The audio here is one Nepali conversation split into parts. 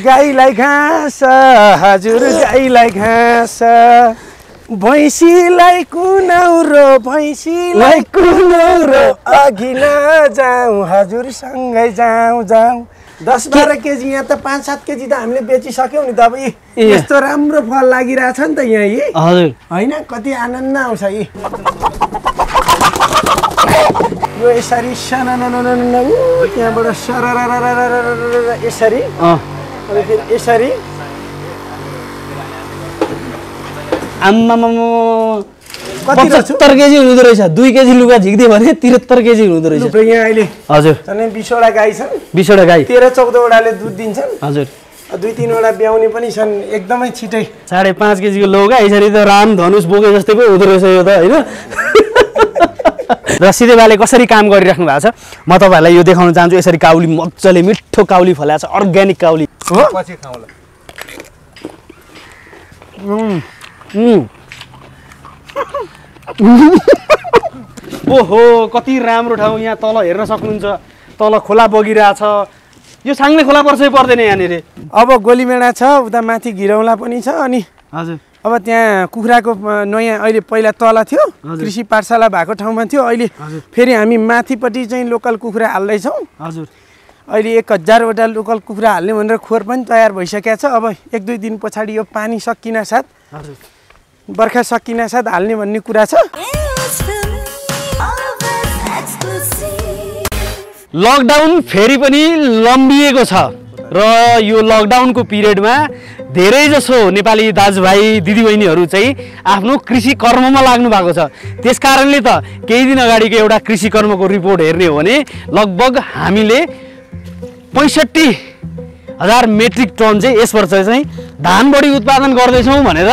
गाईलाई घाँस हजुर गाईलाई घाँस भैँसीलाई कुनौरो अघि नजाउँ हजुर सँगै जाउँ 10-12 केजी यहाँ त 5-7 केजी त हामीले बेचिसक्यौँ नि त अब यस्तो राम्रो फल लागिरहेछ नि त यहाँ हजुर होइन कति आनन्द आउँछ यो यसरी त्यहाँबाट सरर यसरी अनि फेरि यसरी आम्मामा 75 केजी हुँदो रहेछ 2 केजी लुगा झिक्दियो भने 73 केजी हुँदो रहेछ यहाँ अहिले हजुर 20 वटा गाई छन् 20 वटा गाई 13-14 वटाले दुध दिन्छन् हजुर 2-3 वटा ब्याउने पनि छन् एकदमै छिटै 5.5 केजीको लौका यसरी त राम धनुष बोके जस्तै पो हुँदो रहेछ यो त होइन र सिधेबाले कसरी काम गरिराख्नु भएको छ म तपाईहरुलाई यो देखाउन चाहन्छु यसरी काउली मज्जाले मिठो काउली फलाएको छ अर्ग्यानिक काउली हो पछि खाउँला ओहो कति राम्रो ठाउँ यहाँ तल हेर्न सक्नुहुन्छ तल खोला बगिरहेछ यो साङ्ने खोला पर्छ पर्दैन यहाँनिर अब गोलीमेडा छ उता माथि घिरौला पनि छ अनि हजुर अब त्यहाँ कुखुराको नयाँ अहिले पहिला तल थियो कृषि पाठशाला भएको ठाउँमा थियो अहिले फेरि हामी माथिपट्टि चाहिँ लोकल कुखुरा हाल्दैछौँ हजुर अहिले 1000 वटा लोकल कुखुरा हाल्ने भनेर खोर पनि तयार भइसकेको छ अब 1-2 दिन पछाडि यो पानी सकिन साथ बर्खा सकिन साथ हाल्ने भन्ने कुरा छ लकडाउन फेरि पनि लम्बिएको छ र यो लकडाउनको पिरियडमा धेरै जसो नेपाली दाजुभाइ दिदीबहिनीहरू चाहिँ आफ्नो कृषि कर्ममा लाग्नु भएको छ त्यसकारणले त केही दिन अगाडिको एउटा कृषि कर्मको रिपोर्ट हेर्ने हो भने लगभग हामीले 65,000 मेट्रिक टन चाहिँ यस वर्ष चाहिँ धान बढी उत्पादन गर्दैछौँ भनेर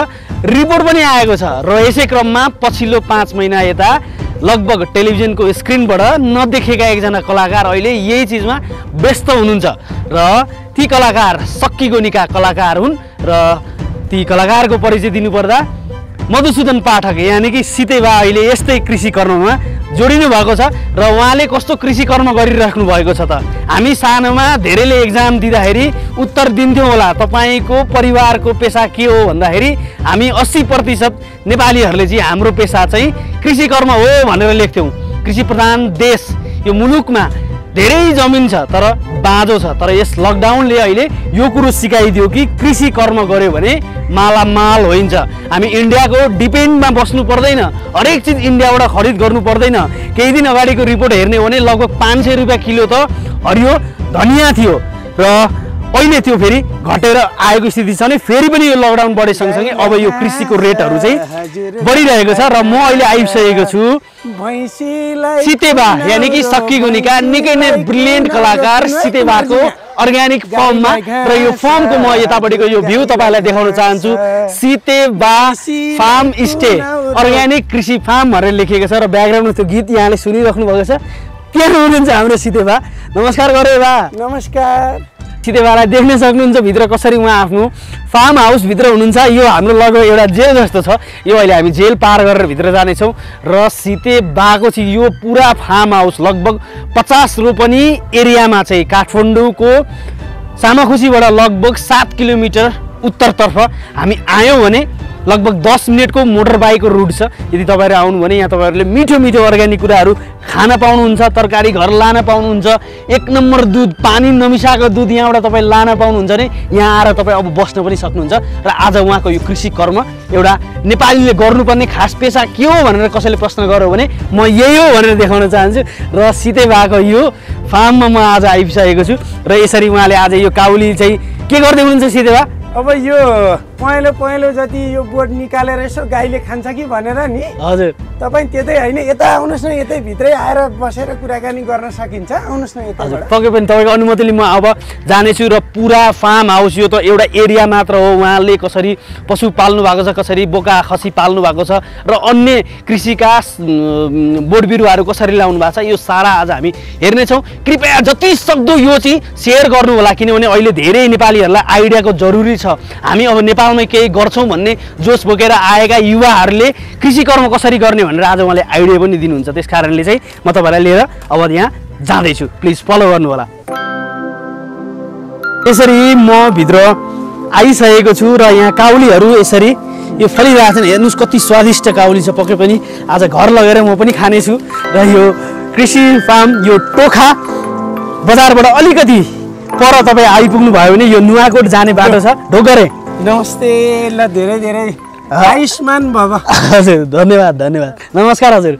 रिपोर्ट पनि आएको छ र यसै क्रममा पछिल्लो 5 महिना यता लगभग टेलिभिजनको स्क्रिनबाट नदेखेका एकजना कलाकार अहिले यही चिजमा व्यस्त हुनुहुन्छ र ती कलाकार सक्कीगोनीका कलाकार हुन् र ती कलाकारको परिचय दिनुपर्दा मधुसूदन पाठक यानी कि सितेबा अहिले यस्तै कृषि कर्ममा जोडिनु भएको छ र उहाँले कस्तो कृषि कर्म गरिराख्नु भएको छ त हामी सानोमा धेरैले एक्जाम दिँदाखेरि उत्तर दिन्थ्यौँ होला तपाईको परिवारको पेसा के हो भन्दाखेरि हामी 80% नेपालीहरूले चाहिँ हाम्रो पेसा चाहिँ कृषि कर्म हो भनेर लेख्थ्यौँ कृषि प्रधान देश यो मुलुकमा धेरै जमिन छ तर बाँझो छ तर यस लकडाउनले अहिले यो कुरो सिकाइदियो कि कृषि कर्म गर्यो भने मालामाल होइन्छ हामी इन्डियाको डिपेन्डमा बस्नु पर्दैन हरेक चिज इन्डियाबाट खरिद गर्नु पर्दैन केही दिन अगाडिको रिपोर्ट हेर्ने हो भने लगभग 500 रुपैयाँ किलो त हरियो धनियाँ थियो र अहिले त्यो फेरि घटेर आएको स्थिति छ भने फेरि पनि यो लकडाउन बढे सँगसँगै अब यो कृषिको रेटहरू चाहिँ बढिरहेको छ र म अहिले आइसकेको छु सितेबा यानी कि सक्कीगोनीका निकै नै ब्रिलियन्ट कलाकार सितेबाको अर्ग्यानिक फर्ममा र यो फर्मको म यतापट्टिको यो भ्यू तपाईहरुलाई देखाउन चाहन्छु सितेबा फार्म स्टे अर्ग्यानिक कृषि फार्म भनेर लेखिएको छ र ब्याकग्राउन्डमा त्यो गीत यहाँले सुनिराख्नु भएको छ त्यहाँ हुनुहुन्छ हाम्रो सितेबा नमस्कार गरे बा नमस्कार सितेबालाई देख्न सक्नुहुन्छ भित्र कसरी उहाँ आफ्नो फार्म हाउस भित्र हुनुहुन्छ यो हाम्रो लगभग एउटा जेल जस्तो छ यो अहिले हामी जेल पार गरेर भित्र जानेछौँ र सितेबाको चाहिँ यो पुरा फार्म हाउस लगभग 50 रोपनी एरियामा चाहिँ काठमाडौँको सामाखुसीबाट लगभग 7 किलोमिटर उत्तरतर्फ हामी आयौँ भने लगभग 10 मिनटको मोटर बाइकको रुट छ यदि तपाईहरु आउनु भने यहाँ तपाईहरुले मिठो मिठो अर्ग्यानिक कुराहरू खान पाउनुहुन्छ तरकारी घर लान पाउनुहुन्छ 1 नम्बर दुध पानी नमिसाएको दुध यहाँबाट तपाई लान पाउनुहुन्छ भने यहाँ आएर तपाई अब बस्न पनि सक्नुहुन्छ र आज उहाँको यो कृषि कर्म एउटा नेपालीले गर्नुपर्ने खास पेशा के हो भनेर कसैले प्रश्न गर्यो भने म यही हो भनेर देखाउन चाहन्छु र सितेबाको यो फार्ममा म आज आइसकेको छु र यसरी उहाँले आज यो काउली चाहिँ के गर्दै हुनुहुन्छ सितेबा अब यो पहेँलो जति यो बोर्ड निकालेर यसो गाईले खान्छ कि भनेर नि हजुर तपाई त्यतै हैन यता आउनुस् न यतै भित्रै आएर बसेर कुराकानी गर्न सकिन्छ आउनुस् न यताबाट पक्कै पनि तपाईको अनुमतिले म अब जानेछु र पुरा फार्म हाउस यो त एउटा एरिया मात्र हो उहाँले कसरी पशु पाल्नु भएको छ कसरी बोका खसी पाल्नु भएको छ र अन्य कृषिका बोट बिरुवाहरू कसरी लाउनु भएको छ यो सारा आज हामी हेर्नेछौँ कृपया जति सक्दो यो चाहिँ शेयर गर्नु होला किनभने अहिले धेरै नेपालीहरूलाई आइडियाको जरुरी छ हामी अब नेपालमै केही गर्छौं भन्ने जोश बोकेर आएका युवाहरूले कृषि कर्म कसरी गर्ने भनेर आज उहाँले आइडिया पनि दिनुहुन्छ त्यसकारणले चाहिँ म तपाईहरुलाई लिएर अब यहाँ जाँदैछु प्लिज फलो गर्नु होला यसरी म भित्र आइसकेको छु र यहाँ काउलीहरू यसरी यो फलिरहेको छ। हेर्नुहोस् कति स्वादिष्ट काउली छ। पक्कै पनि आज घर लगेर म पनि खानेछु। र यो कृषि फार्म यो टोखा बजारबाट अलिकति पर तपाईँ आइपुग्नु भयो भने यो नुवाकोट जाने बाटो छ। ढोकरे नमस्ते। ल धेरै धेरै आयुष्मान भव। हजुर धन्यवाद धन्यवाद। नमस्कार हजुर।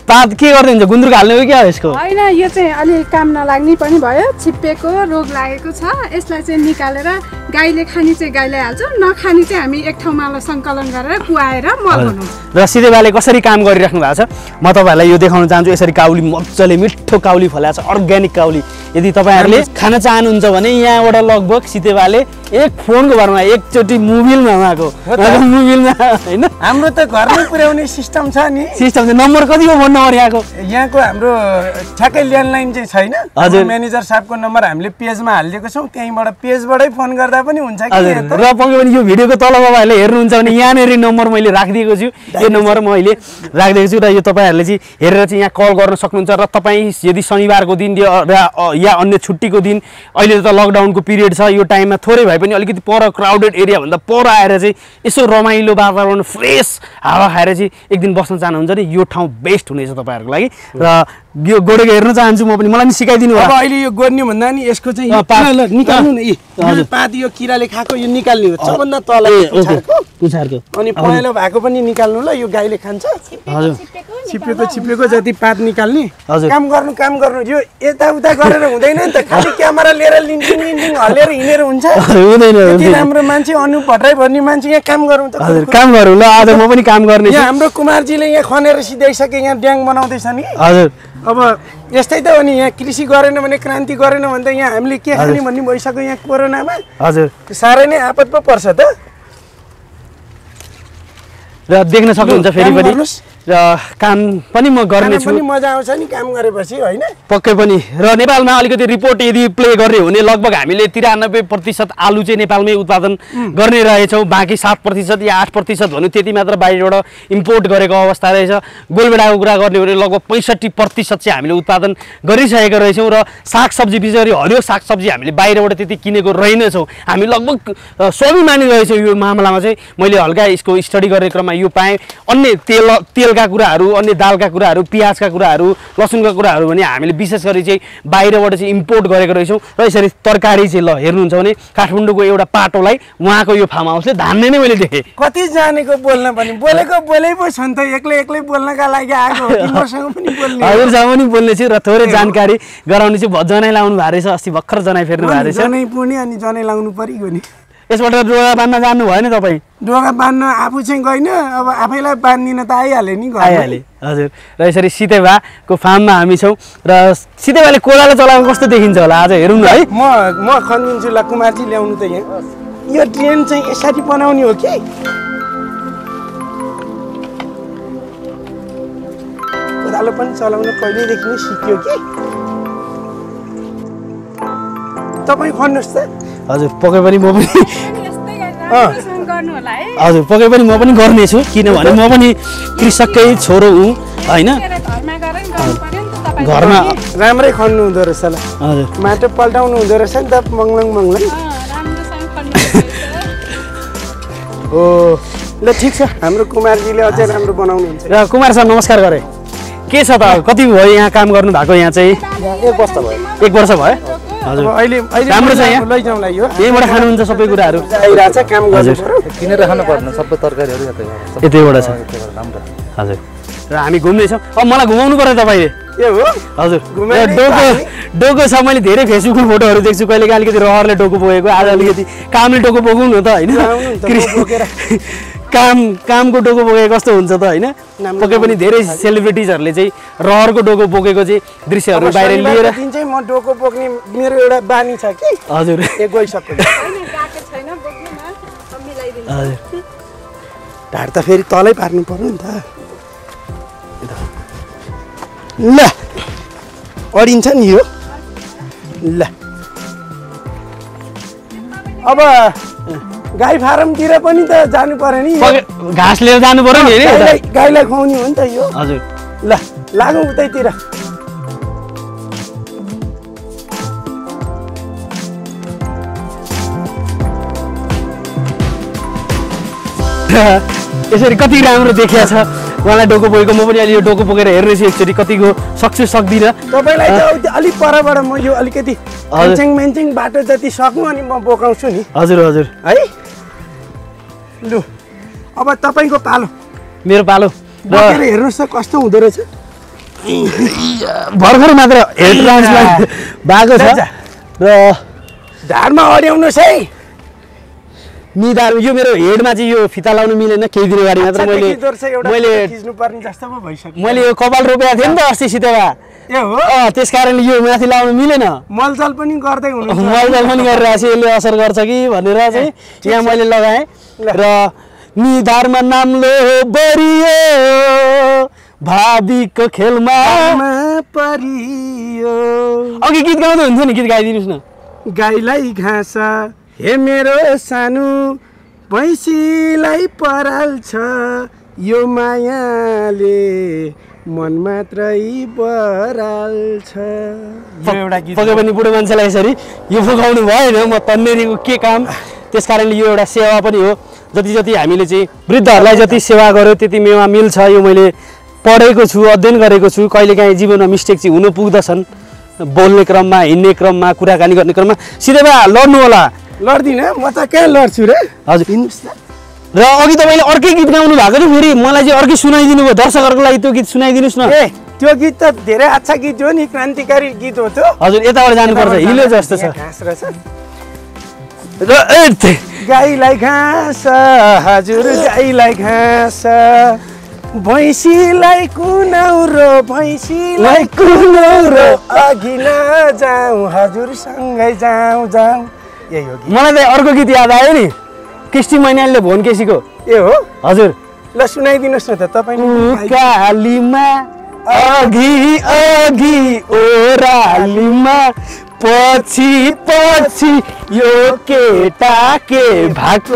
पात के गर्दै हुन्छ? गुन्द्रुक हाल्ने हो क्या यसको? होइन, यो चाहिँ अलि काम नलाग्ने पनि भयो। छिप्पेको रोग लागेको छ, यसलाई चाहिँ निकालेर गाईले खाने चाहिँ गाईलाई हाल्छौँ, नखाने चाहिँ हामी एक ठाउँमा सङ्कलन गरेर कुहाएर मल बनाउँछौँ। र सिधेबाले कसरी काम गरिराख्नु भएको छ म तपाईँहरूलाई यो देखाउन चाहन्छु। यसरी काउली मजाले मिठो काउली फलाएको छ, अर्ग्यानिक काउली। यदि तपाईँहरूले खान चाहनुहुन्छ भने यहाँबाट लगभग सितेबाले एक फोनको भरमा एकचोटि मोबिलमा उहाँको मोबिलमा होइन हाम्रो त घरमै पुर्याउने सिस्टम छ नि। सिस्टम चाहिँ नम्बर कति हो? फोन नम्बर यहाँको हाम्रो ठ्याक्कै ल्यान्डलाइन चाहिँ छैन। हजुर म्यानेजर साहबको नम्बर हामीले पेजमा हालिदिएको छौँ, त्यहीँबाट पेजबाटै फोन गर्दा पनि हुन्छ कि। हजुर र पक्कै पनि यो भिडियोको तल तपाईँहरूले हेर्नुहुन्छ भने यहाँनिर नम्बर मैले राखिदिएको छु। यो नम्बर मैले राखिदिएको छु र यो तपाईँहरूले चाहिँ हेरेर चाहिँ यहाँ कल गर्न सक्नुहुन्छ। र तपाईँ यदि शनिबारको दिन या अन्य छुट्टीको दिन, अहिले त लकडाउनको पिरियड छ, यो टाइममा थोरै भए पनि अलिकति पर क्राउडेड एरियाभन्दा पर आएर चाहिँ यसो रमाइलो वातावरण फ्रेस हावा खाएर चाहिँ एक दिन बस्न चाहनुहुन्छ भने यो ठाउँ बेस्ट हुनेछ तपाईँहरूको लागि। र यो गोडेको हेर्न चाहन्छु म पनि, मलाई पनि सिकाइदिनु। अब अहिले यो गोड्ने भन्दा नि यसको चाहिँ निकाल्नु न। हजुर पात यो किराले खाएको यो निकाल्ने हो सबभन्दा तल पुछारको, अनि पहेँलो भएको पनि निकाल्नु ल। यो गाईले खान्छ। हजुर छिप्पेको जति पात निकाल्ने। हजुर काम गर्नु। यो यताउता गरेर हुँदैन नि त, खालि क्यामेरा लिएर लिन्टिङ हल्लेर हिँडेर हुन्छ? हुँदैन। राम्रो मान्छे अनुप भट्टराई भन्ने मान्छे यहाँ काम गरौँ त। हजुर काम गरौँ ल, आज म पनि काम गर्ने। यहाँ हाम्रो कुमारजीले यहाँ खनेर सिधाइसके, यहाँ ड्याङ बनाउँदैछ नि। हजुर अब यस्तै त हो नि, यहाँ कृषि गरेन भने, क्रान्ति गरेन भने त यहाँ हामीले के खाने भन्ने भइसक्यो यहाँ कोरोनामा। हजुर साह्रै नै आपत पो पर्छ त। र देख्न सक्नुहुन्छ फेरि पनि र काम पनि म गर्नेछु। पनि मजा आउँछ नि काम गरेपछि, होइन? पक्कै पनि। र नेपालमा अलिकति रिपोर्ट यदि प्ले गर्ने हो भने लगभग हामीले 93% आलु चाहिँ नेपालमै उत्पादन गर्ने रहेछौँ। बाँकी 7% या 8% भन्नु त्यति मात्र बाहिरबाट इम्पोर्ट गरेको अवस्था रहेछ। गोलबेडाको कुरा गर्ने हो भने लगभग 65% चाहिँ हामीले उत्पादन गरिसकेका रहेछौँ। र सागसब्जी विशेष गरी हरियो सागसब्जी हामीले बाहिरबाट त्यति किनेको रहेनछौँ। हामी लगभग स्वाभिमानी रहेछौँ यो मामलामा चाहिँ। मैले हल्का यसको स्टडी गर्ने क्रममा यो पाएँ। अन्य तेलका कुराहरू, अन्य दालका कुराहरू, प्याजका कुराहरू, लसुनका कुराहरू भने हामीले विशेष गरी चाहिँ बाहिरबाट चाहिँ इम्पोर्ट गरेको रहेछौँ। र यसरी तरकारी चाहिँ ल हेर्नुहुन्छ भने काठमाडौँको एउटा पाटोलाई उहाँको यो फार्म हाउसले धान्ने नै मैले देखेँ। कति जानेको बोल्न पनि, बोलेको बोलै पो छ नि त। एक्लै बोल्नका लागि आएको हो, मसँग पनि बोल्ने। हजुरसँग पनि बोल्ने छु र थोरै जानकारी गराउने छु। जनै लाउनु भएको रहेछ, अस्ति भर्खर जनै फेर्नु भएको रहेछ। जनै पुर्ने अनि जनै लाउनु परिगयो नि। यसबाट डोगा बाँध्न जान्नु भएन तपाईँ? डोगा बाँध्न आफू चाहिँ गएन, अब आफैलाई बाँधिन त आइहाल्यो नि। आइहाले हजुर। र यसरी सितेबाको फार्ममा हामी छौँ र सितेबाले कोदालो चलाएको कस्तो देखिन्छ होला आज हेरौँ न है। म खनिदिन्छु ल कुमारजी, ल्याउनु त यहाँ। यो ट्रेन चाहिँ यसरी बनाउने हो कि? कोदालो पनि चलाउन कहिलेदेखि नै सिक्यो कि? तपाईँ खन्नुहोस् त। हजुर पक्कै पनि म पनि गर्नु होला है। हजुर पक्कै पनि म पनि गर्नेछु, किनभने म पनि कृषककै छोरो हुँ होइन। घरमा राम्रै खन्नु हुँदो रहेछ ल। हजुर माटो पल्टाउनु हुँदो रहेछ नि त, मङ्लङ हो। ल ठिक छ, हाम्रो कुमारजीले अझै राम्रो बनाउनुहुन्छ। र कुमार सर नमस्कार गरे। के छ त, कति भयो यहाँ काम गर्नु भएको? यहाँ चाहिँ 1 वर्ष भयो। 1 वर्ष भयो। हजुर अहिले राम्रो छ यहाँ, लैजाउँला यो। यहीँबाट खानुहुन्छ सबै कुराहरू? आइरहेछ काम गर्नु पर्यो, किनेर खानु पर्दैन, सबै तरकारीहरू यतैबाट छ। हजुर र हामी घुम्दैछौँ। अब मलाई घुमाउनु पर्यो तपाईँले। ए हो हजुर डोको छ। मैले धेरै फेसबुकमा फोटोहरू देख्छु, कहिले अलिकति रहरले डोको बोकेको, आज अलिकति कामले डोको बोकौँ न त होइन। कामको डोको बोकेको कस्तो हुन्छ त होइन। पक्कै पनि धेरै सेलिब्रिटिजहरूले चाहिँ रहरको डोको बोकेको चाहिँ दृश्यहरू बाहिर लिएर चाहिँ म डोको बोक्ने मेरो एउटा बानी छ कि। हजुर गइसक्यो। हजुर ढाड त फेरि तलै पार्नु पर्यो नि त। ल अडिन्छ नि यो। ल अब गाई फारमतिर पनि त जानु पर्यो नि। घाँस लिएर जानु पर्यो नि। गाईलाई खुवाउने हो नि त यो। हजुर ल लागौँ उतैतिर। यसरी कति राम्रो देखिया छ उहाँलाई डोको पोकेको म पनि अहिले यो डोको पोकेर हेर्नेछु एकचोटि कतिको सक्छु सक्दिनँ तपाईँलाई त अलिक परबाट म यो अलिकति मेन्चिङ बाटो जति सक्नु अनि म बोकाउँछु नि हजुर हजुर है लु अब तपाईँको पालो मेरो पालो बोकेर हेर्नुहोस् त कस्तो हुँदो रहेछ भर्खर मात्र हेड ट्रान्सप्लान्ट भएको छ र ढाडमा अड्याउनुहोस् है निधार यो मेरो हेडमा चाहिँ यो फिता लाउनु मिलेन केही दिन अगाडि मात्र मैले यो कपाल रोपेको थिएँ नि त अस्ति सितेवा ए हो त्यस कारण यो माथि लाउनु मिलेन मलजल पनि गर्दै हुनुहुन्छ मलजल पनि गरिरहेको छु यसले असर गर्छ कि भनेर चाहिँ यहाँ मैले लगाएँ र निधारमा नाम्लो बरियो भावीको खेलमा परियो अघि गीत गाउँदै हुन्थ्यो नि गीत गाइदिनुहोस् न गाईलाई घाँस हे मेरो सानो भैँसीलाई पराल्छ यो मायाले मन मात्रै बराल्छ एउटा गीत पक्कै पनि बुढो मान्छेलाई यसरी यो गाउनु भएन म तन्नेरीको के काम त्यस कारणले यो एउटा सेवा पनि हो जति जति हामीले चाहिँ वृद्धहरूलाई जति सेवा गर्यो त्यति मेवा मिल्छ यो मैले पढेको छु अध्ययन गरेको छु कहिलेकाहीँ जीवनमा मिस्टेक चाहिँ हुन पुग्दछन् बोल्ने क्रममा हिँड्ने क्रममा कुराकानी गर्ने क्रममा सिधै भए लड्नु होला लड्दिनँ म त कहाँ लड्छु रे हजुर र अघि तपाईँले अर्कै गीत गाउनु भएको थियो फेरि मलाई चाहिँ अर्कै सुनाइदिनु भयो दर्शकहरूको लागि त्यो गीत सुनाइदिनुहोस् न ए त्यो गीत त धेरै अच्छा गीत हो नि क्रान्तिकारी गीत हो त्यो हजुर यताबाट जानुपर्छ हिलो जस्तो छ र गाईलाई घाँस हजुर गाईलाई घाँस भैँसीलाई कुनौरो भैँसीलाई कुनौरो अघि नजाउँ हजुरसँगै जाउँ जाउँ यही हो मलाई त अर्को गीत याद आयो नि कृष्टि मैनालीले भोन केसीको ए हो हजुर ल सुनाइदिनुहोस् न त तपाईँ कालीमा अघि अघि ओरालीमा पछि पछि यो केटा के भएको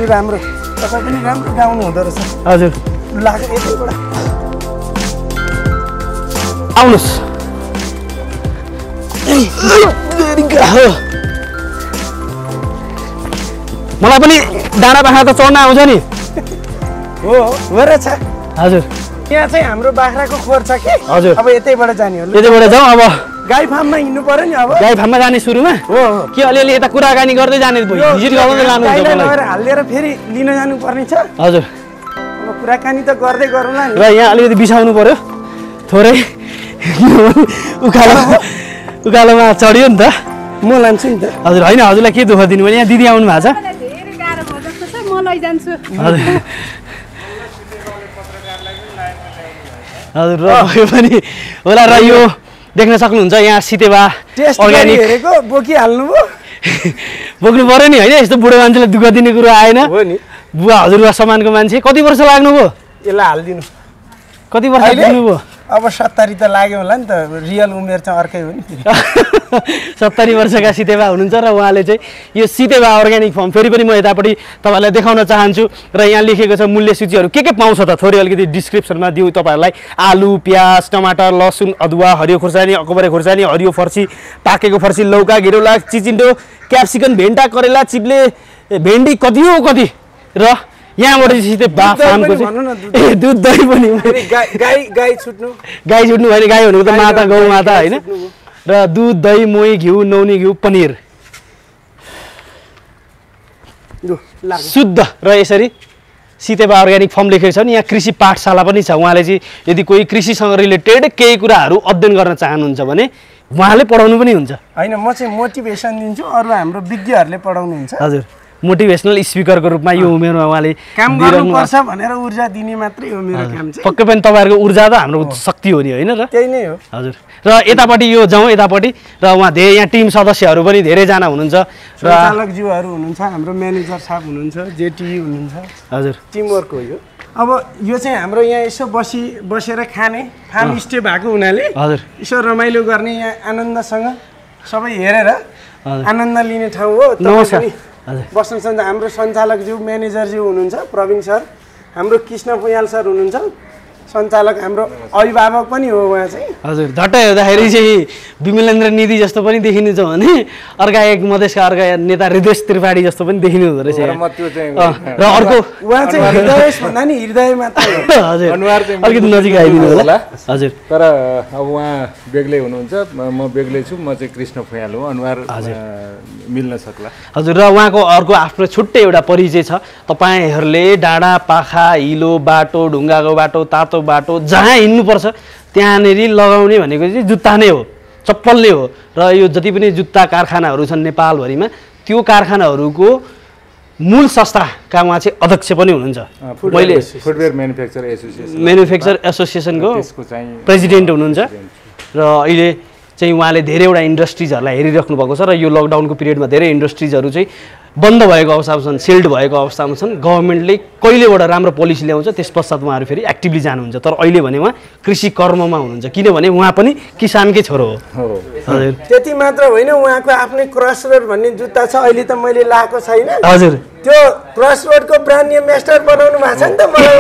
राम्रो तपाईँ पनि राम्रो गाउनु हुँदो रहेछ हजुर लाग्यो यतैबाट आउनुहोस् मलाई पनि डाँडा बाख्रा त चढ्न आउँछ नि हो रहेछ हजुर यहाँ चाहिँ हाम्रो बाख्राको खोर छ कि हजुर अब यतैबाट जाने हो यतैबाट जाउँ अब गाई फार्ममा हिँड्नु पर्यो नि अब गाई फार्ममा जाने सुरुमा हो के अलिअलि यता कुराकानी गर्दै जाने भिजिट गर्दै लानुहुन्छ लगेर हालिदिएर फेरि लिन जानु पर्ने छ हजुर अब कुराकानी त गर्दै गरौँला नि र यहाँ अलिकति बिसाउनु पर्यो थोरै उकालोमा चढ्यो नि त म लान्छु नि त हजुर होइन हजुरलाई के दुःख दिनु भने यहाँ दिदी आउनु भएको छ हजुर र यो पनि होला र यो देख्न सक्नुहुन्छ यहाँ सितेवा अर्ग्यानिक हेरेको बोकिहाल्नु भयो बोक्नु पर्यो नि होइन यस्तो बुढो मान्छेलाई दुःख दिने कुरो आएन हो नि बुवा हजुरबा समानको मान्छे कति वर्ष लाग्नुभयो यसलाई हालिदिनु कति वर्ष लाग्नुभयो अब 70 त लाग्यो होला नि त रियल उमेर चाहिँ अर्कै हो नि 70 वर्षका सितेवा हुनुहुन्छ र उहाँले चाहिँ यो सितेवा अर्ग्यानिक फर्म फेरि पनि म यतापट्टि तपाईँलाई देखाउन चाहन्छु र यहाँ लेखेको छ मूल्य सूचीहरू के पाउँछ त थोरै अलिकति डिस्क्रिप्सनमा दिउँ तपाईँहरूलाई आलु प्याज टमाटर लसुन अदुवा हरियो खुर्सानी अकबरे खुर्सानी हरियो फर्सी पाकेको फर्सी लौका घिरौला चिचिन्डो क्याप्सिकम भेन्टा करेला चिप्ले भेन्डी कति हो कति र यहाँबाट सिधै फार्मको ए दुध दही पनि गाई छुट्नु भने गाई भनेको त माता गौ माता होइन र दुध दही मोही घिउ नौनी घिउ पनिर शुद्ध र यसरी सितेवा अर्ग्यानिक फर्म लेखेको छ नि यहाँ कृषि पाठशाला पनि छ उहाँले चाहिँ यदि कोही कृषिसँग रिलेटेड केही कुराहरू अध्ययन गर्न चाहनुहुन्छ भने उहाँले पढाउनु पनि हुन्छ होइन म चाहिँ मोटिभेसन दिन्छु अरू हाम्रो विज्ञहरूले पढाउनुहुन्छ हजुर मोटिभेसनल स्पिकरको रूपमा यो उमेरमा उहाँले काम गर्नुपर्छ भनेर ऊर्जा दिने मात्रै हो मेरो काम चाहिँ पक्कै पनि तपाईँहरूको ऊर्जा त हाम्रो शक्ति हो नि होइन र त्यही नै हो हजुर र यतापट्टि यो जाउँ यतापट्टि र उहाँ धेरै यहाँ टिम सदस्यहरू पनि धेरैजना हुनुहुन्छ र सञ्चालकज्यूहरू हुनुहुन्छ हाम्रो म्यानेजर साहब हुनुहुन्छ जेटी हुनुहुन्छ हजुर टिमवर्क हो यो अब यो चाहिँ हाम्रो यहाँ यसो बसेर खाने फार्म स्टे भएको हुनाले हजुर यसो रमाइलो गर्ने यहाँ आनन्दसँग सबै हेरेर आनन्द लिने ठाउँ हो नमस्कार बस्नुहुन्छ हाम्रो सञ्चालकज्यू म्यानेजरज्यू हुनुहुन्छ प्रवीण सर हाम्रो कृष्ण भुयाल सर हुनुहुन्छ सञ्चालक हाम्रो अभिभावक पनि हो उहाँ चाहिँ। हजुर झट्टै हेर्दाखेरि चाहिँ विमलेन्द्र निधि जस्तो पनि देखिनु छ भने अर्का एक मधेसका अर्का नेता हृदय त्रिपाठी जस्तो पनि देखिनु हुँदो रहेछ र अर्को उहाँ चाहिँ हृदय भन्दा नि हृदय मात्र हजुर अलिकति नजिक आइदिनु होला हजुर। तर अब उहाँ बेग्लै हुनुहुन्छ, म बेग्लै छु, म चाहिँ कृष्ण फुयाल हो, अनुहार मिल्न सक्ला। हजुर र उहाँको अर्को आफ्नो छुट्टै एउटा परिचय छ। तपाईँहरूले डाँडा पाखा हिलो बाटो ढुङ्गाको बाटो तातो बाटो जहाँ हिँड्नुपर्छ त्यहाँनिर लगाउने भनेको चाहिँ जुत्ता नै हो, चप्पल नै हो। र यो जति पनि जुत्ता कारखानाहरू छन् नेपालभरिमा त्यो कारखानाहरूको मूल संस्थाका उहाँ चाहिँ अध्यक्ष पनि हुनुहुन्छ। पहिले फुटवेयर म्यानुफ्याक्चर एसोसिएसनको प्रेसिडेन्ट हुनुहुन्छ र अहिले चाहिँ उहाँले धेरैवटा इन्डस्ट्रिजहरूलाई हेरिराख्नु भएको छ र यो लकडाउनको पिरियडमा धेरै इन्डस्ट्रिजहरू चाहिँ बन्द भएको अवस्थामा छन्, सिल्ड भएको अवस्थामा छन्। गभर्मेन्टले कहिलेबाट राम्रो पोलिसी ल्याउँछ त्यस पश्चात उहाँहरू फेरि एक्टिभली जानुहुन्छ। तर अहिले भने उहाँ कृषि कर्ममा हुनुहुन्छ किनभने उहाँ पनि किसानकै छोरो हो। हजुर त्यति मात्र होइन, उहाँको आफ्नै क्रसरोड भन्ने जुत्ता छ, अहिले त मैले लाएको छैन। हजुर त्यो क्रसरोडको ब्रान्ड एम्बेसडर बनाउनु भएको छ नि त मलाई।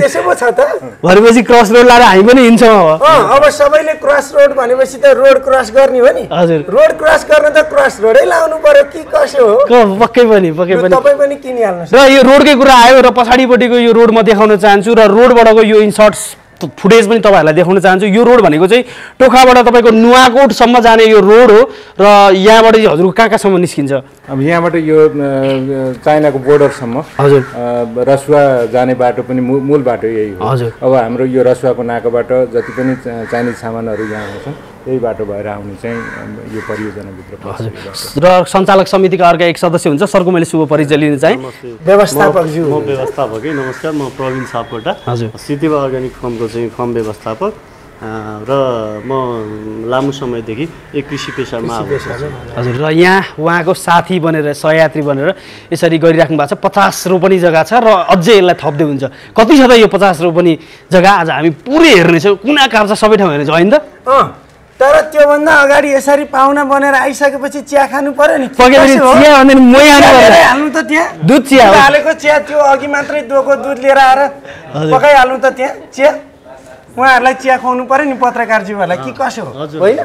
त्यसो पो छ त भनेपछि क्रस रोड लाएर हामी पनि हिँड्छौँ अब सबैले क्रस रोड भनेपछि त रोड क्रस गर्ने हो नि। हजुर रोड क्रस गर्न त क्रस रोडै लाउनु पर्यो कि कसो हो? पक्कै पनि तपाईँ पनि किनिहाल्नुहोस्। र यो रोडकै कुरा आयो र पछाडिपट्टिको यो रोड म देखाउन चाहन्छु र रोडबाटको यो इन्सर्ट्स फुटेज पनि तपाईँहरूलाई देखाउन चाहन्छु। यो रोड भनेको चाहिँ टोखाबाट तपाईँको नुवाकोटसम्म जाने यो रोड हो र यहाँबाट चाहिँ हजुरको कहाँ कहाँसम्म निस्किन्छ? अब यहाँबाट यो चाइनाको बोर्डरसम्म हजुर रसुवा जाने बाटो पनि मूल बाटो यही हो। हजुर अब हाम्रो यो रसुवाको नाकाबाट जति पनि चाइनिज सामानहरू यहाँ आउँछन् यही बाटो भएर आउने चाहिँ यो परियोजनाभित्र पर्छ। र सञ्चालक समितिका अर्का एक सदस्य हुन्छ, सरको मैले शुभ परिचय लिन चाहेँ। व्यवस्थापकज्यू म व्यवस्थापकै नमस्कार, म प्रवीण सापकोटा हजुर सितिवा अर्ग्यानिक फर्मको चाहिँ फर्म व्यवस्थापक र म लामो समयदेखि एक कृषि पेसामा हजुर। र यहाँ उहाँको साथी बनेर सहयात्री बनेर यसरी गरिराख्नु भएको छ। 50 रोपनी जग्गा छ र अझै यसलाई थप्दै हुन्छ। कति छ त यो 50 रोपनी जग्गा? आज हामी पुरै हेर्नेछौँ, कुना काप्चा सबै ठाउँ हेर्नेछौँ होइन त? तर त्योभन्दा अगाडि यसरी पाहुना बनेर आइसकेपछि चिया खानु पर्यो नि। चिया भन्दा मै हाल्नु त त्यहाँ दुध चिया हालेको चिया, त्यो अघि मात्रै दोको दुध लिएर आएर पकाइहाल्नु त त्यहाँ चिया। उहाँहरूलाई चिया खुवाउनु पर्यो नि पत्रकारज्यूहरूलाई कि कसो हो होइन?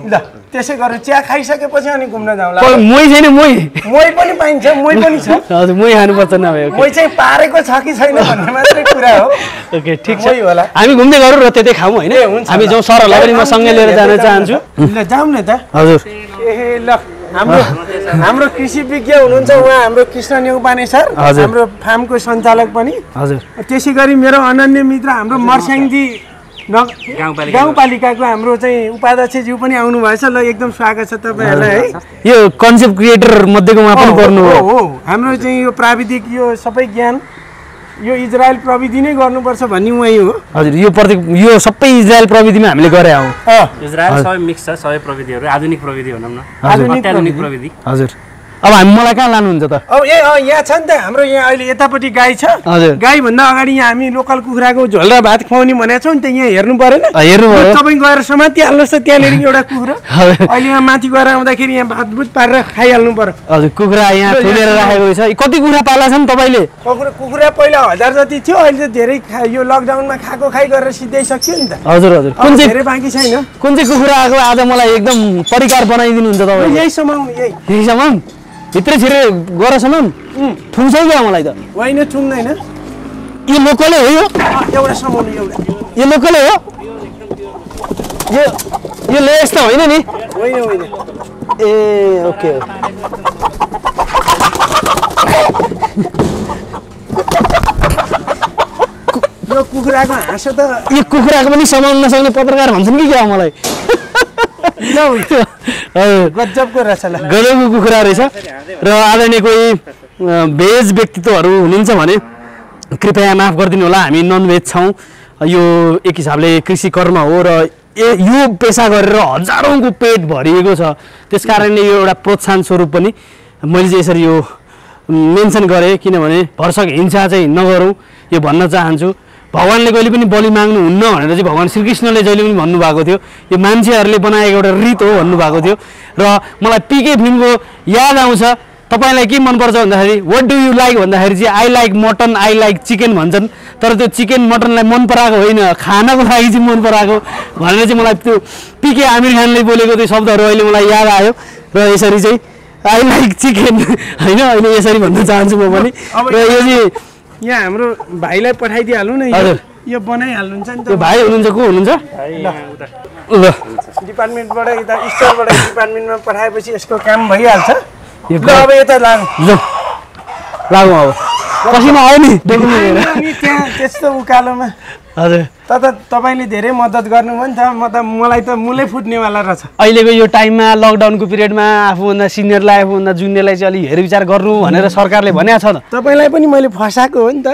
ल त्यसै गरेर चिया खाइसकेपछि अनि घुम्न जाउँला। मै छैन, मै पनि पाइन्छ, मै पनि छ। हजुर मै खानुपर्छ नभए मै चाहिँ पारेको छ कि छैन भन्ने मात्रै कुरा हो। ओके ठिक छ, होला हामी घुम्दै गरौँ र त्यतै खाऊँ होइन? हामी जाउँ, सरहरूलाई पनि म सँगै लिएर जान चाहन्छु। ल जाउँ न त। हजुर ए ल हाम्रो कृषि विज्ञ हुनुहुन्छ उहाँ हाम्रो कृष्ण नेउपाने सर, हाम्रो फार्मको सञ्चालक पनि। हजुर त्यसै गरी मेरो अनन्य मित्र हाम्रो मर्स्याङजी गाउँपालिकाको हाम्रो चाहिँ उपाध्यक्षज्यू पनि आउनु भएछ। ल एकदम स्वागत छ तपाईँहरूलाई है। यो कन्सेप्ट क्रिएटर मध्येको उहाँ पनि पर्नु हो। हाम्रो चाहिँ यो प्राविधिक यो सबै ज्ञान यो इजरायल प्रविधि नै गर्नुपर्छ भन्ने उही हो। हजुर यो सबै इजरायल प्रविधिमा हामीले गरे हौँ। इजरायल सबै मिक्स छ, सबै प्रविधिहरू आधुनिक प्रविधि भनौँ न, अत्याधुनिक प्रविधि। हजुर अब हामी मलाई कहाँ लानुहुन्छ त? अब यहाँ छ नि त हाम्रो यहाँ अहिले यतापट्टि गाई छ। गाई भन्दा अगाडि यहाँ हामी लोकल कुखुराको झोल र भात खुवाउने भनेको छौँ नि त। यहाँ हेर्नु परेन? तपाईँ गएर समातिहाल्नुहोस् त त्यहाँनिर एउटा कुखुरा। अहिले यहाँ माथि गएर आउँदाखेरि यहाँ भातभुत पारेर खाइहाल्नु पर्यो। हजुर कुखुरा यहाँ थुनेर राखेको छ। कति कुखुरा पाला छन् तपाईँले? कुखुरा पहिला 1000 जति थियो, अहिले त धेरै यो लकडाउनमा खाएको खाइ गरेर सिधाइसक्यो नि त। हजुर हजुर कुन चाहिँ धेरै बाँकी छैन? कुन चाहिँ कुखुरा आएको आज मलाई एकदम परिकार बनाइदिनुहुन्छ तपाईँ? यही समाउनु यही समाउनु भित्रै छिरेर गएर समाउनु ठुङ्छ क्या मलाई त? होइन ठुङ्दैन। यो लोकलै हो? यो एउटा समाउनु एउटा यो लोकलै हो? यो लेस त होइन नि? होइन। ए ओके। यो कुखुराको हाँसो त यो कुखुराको पनि समाउन नसक्ने पत्रकार भन्छन् कि क्या मलाई? गजबको रहेछ। गजबको कुखुरा रहेछ। र आदरणीय कोही भेज व्यक्तित्वहरू हुनुहुन्छ भने कृपया माफ गरिदिनु होला, हामी नन भेज छौँ। यो एक हिसाबले कृषि कर्म हो र यो पेसा गरेर हजारौँको पेट भरिएको छ। त्यस कारणले यो एउटा प्रोत्साहन स्वरूप पनि मैले चाहिँ यसरी यो मेन्सन गरेँ, किनभने भरसक हिंसा चाहिँ नगरौँ यो भन्न चाहन्छु। भगवान्ले कहिले पनि बलि माग्नु हुन्न भनेर चाहिँ भगवान् श्रीकृष्णले जहिले पनि भन्नुभएको थियो। यो मान्छेहरूले बनाएको एउटा रीत हो भन्नुभएको थियो। र मलाई पिके फिल्मको याद आउँछ तपाईँलाई के मनपर्छ भन्दाखेरि वाट डु यु लाइक भन्दाखेरि चाहिँ I like mutton I like chicken भन्छन् तर त्यो चिकन मटनलाई मन पराएको होइन खानको लागि चाहिँ मन पराएको भनेर चाहिँ मलाई त्यो पिके आमिर खानले बोलेको त्यो शब्दहरू अहिले मलाई याद आयो र यसरी चाहिँ आई लाइक चिकन होइन अहिले यसरी भन्न चाहन्छु म पनि र यो चाहिँ यहाँ हाम्रो भाइलाई पठाइदिइहाल्नु न हजुर यो बनाइहाल्नुहुन्छ नि त्यो भाइ हुनुहुन्छ को हुनुहुन्छ ल डिपार्टमेन्टबाट यता स्टोरबाट डिपार्टमेन्टमा पठाएपछि यसको काम भइहाल्छ ल अब यता लागौँ अब पसिना आयो नि त्यहाँ त्यस्तो उकालोमा हजुर तपाईँले धेरै मद्दत गर्नुभयो नि त मलाई त मुलै फुट्नेवाला रहेछ अहिलेको यो टाइममा लकडाउनको पिरियडमा आफूभन्दा सिनियरलाई आफूभन्दा जुनियरलाई चाहिँ अलिक हेरविचार गर्नु भनेर सरकारले भनेको छ त तपाईँलाई पनि मैले फसाएको हो नि त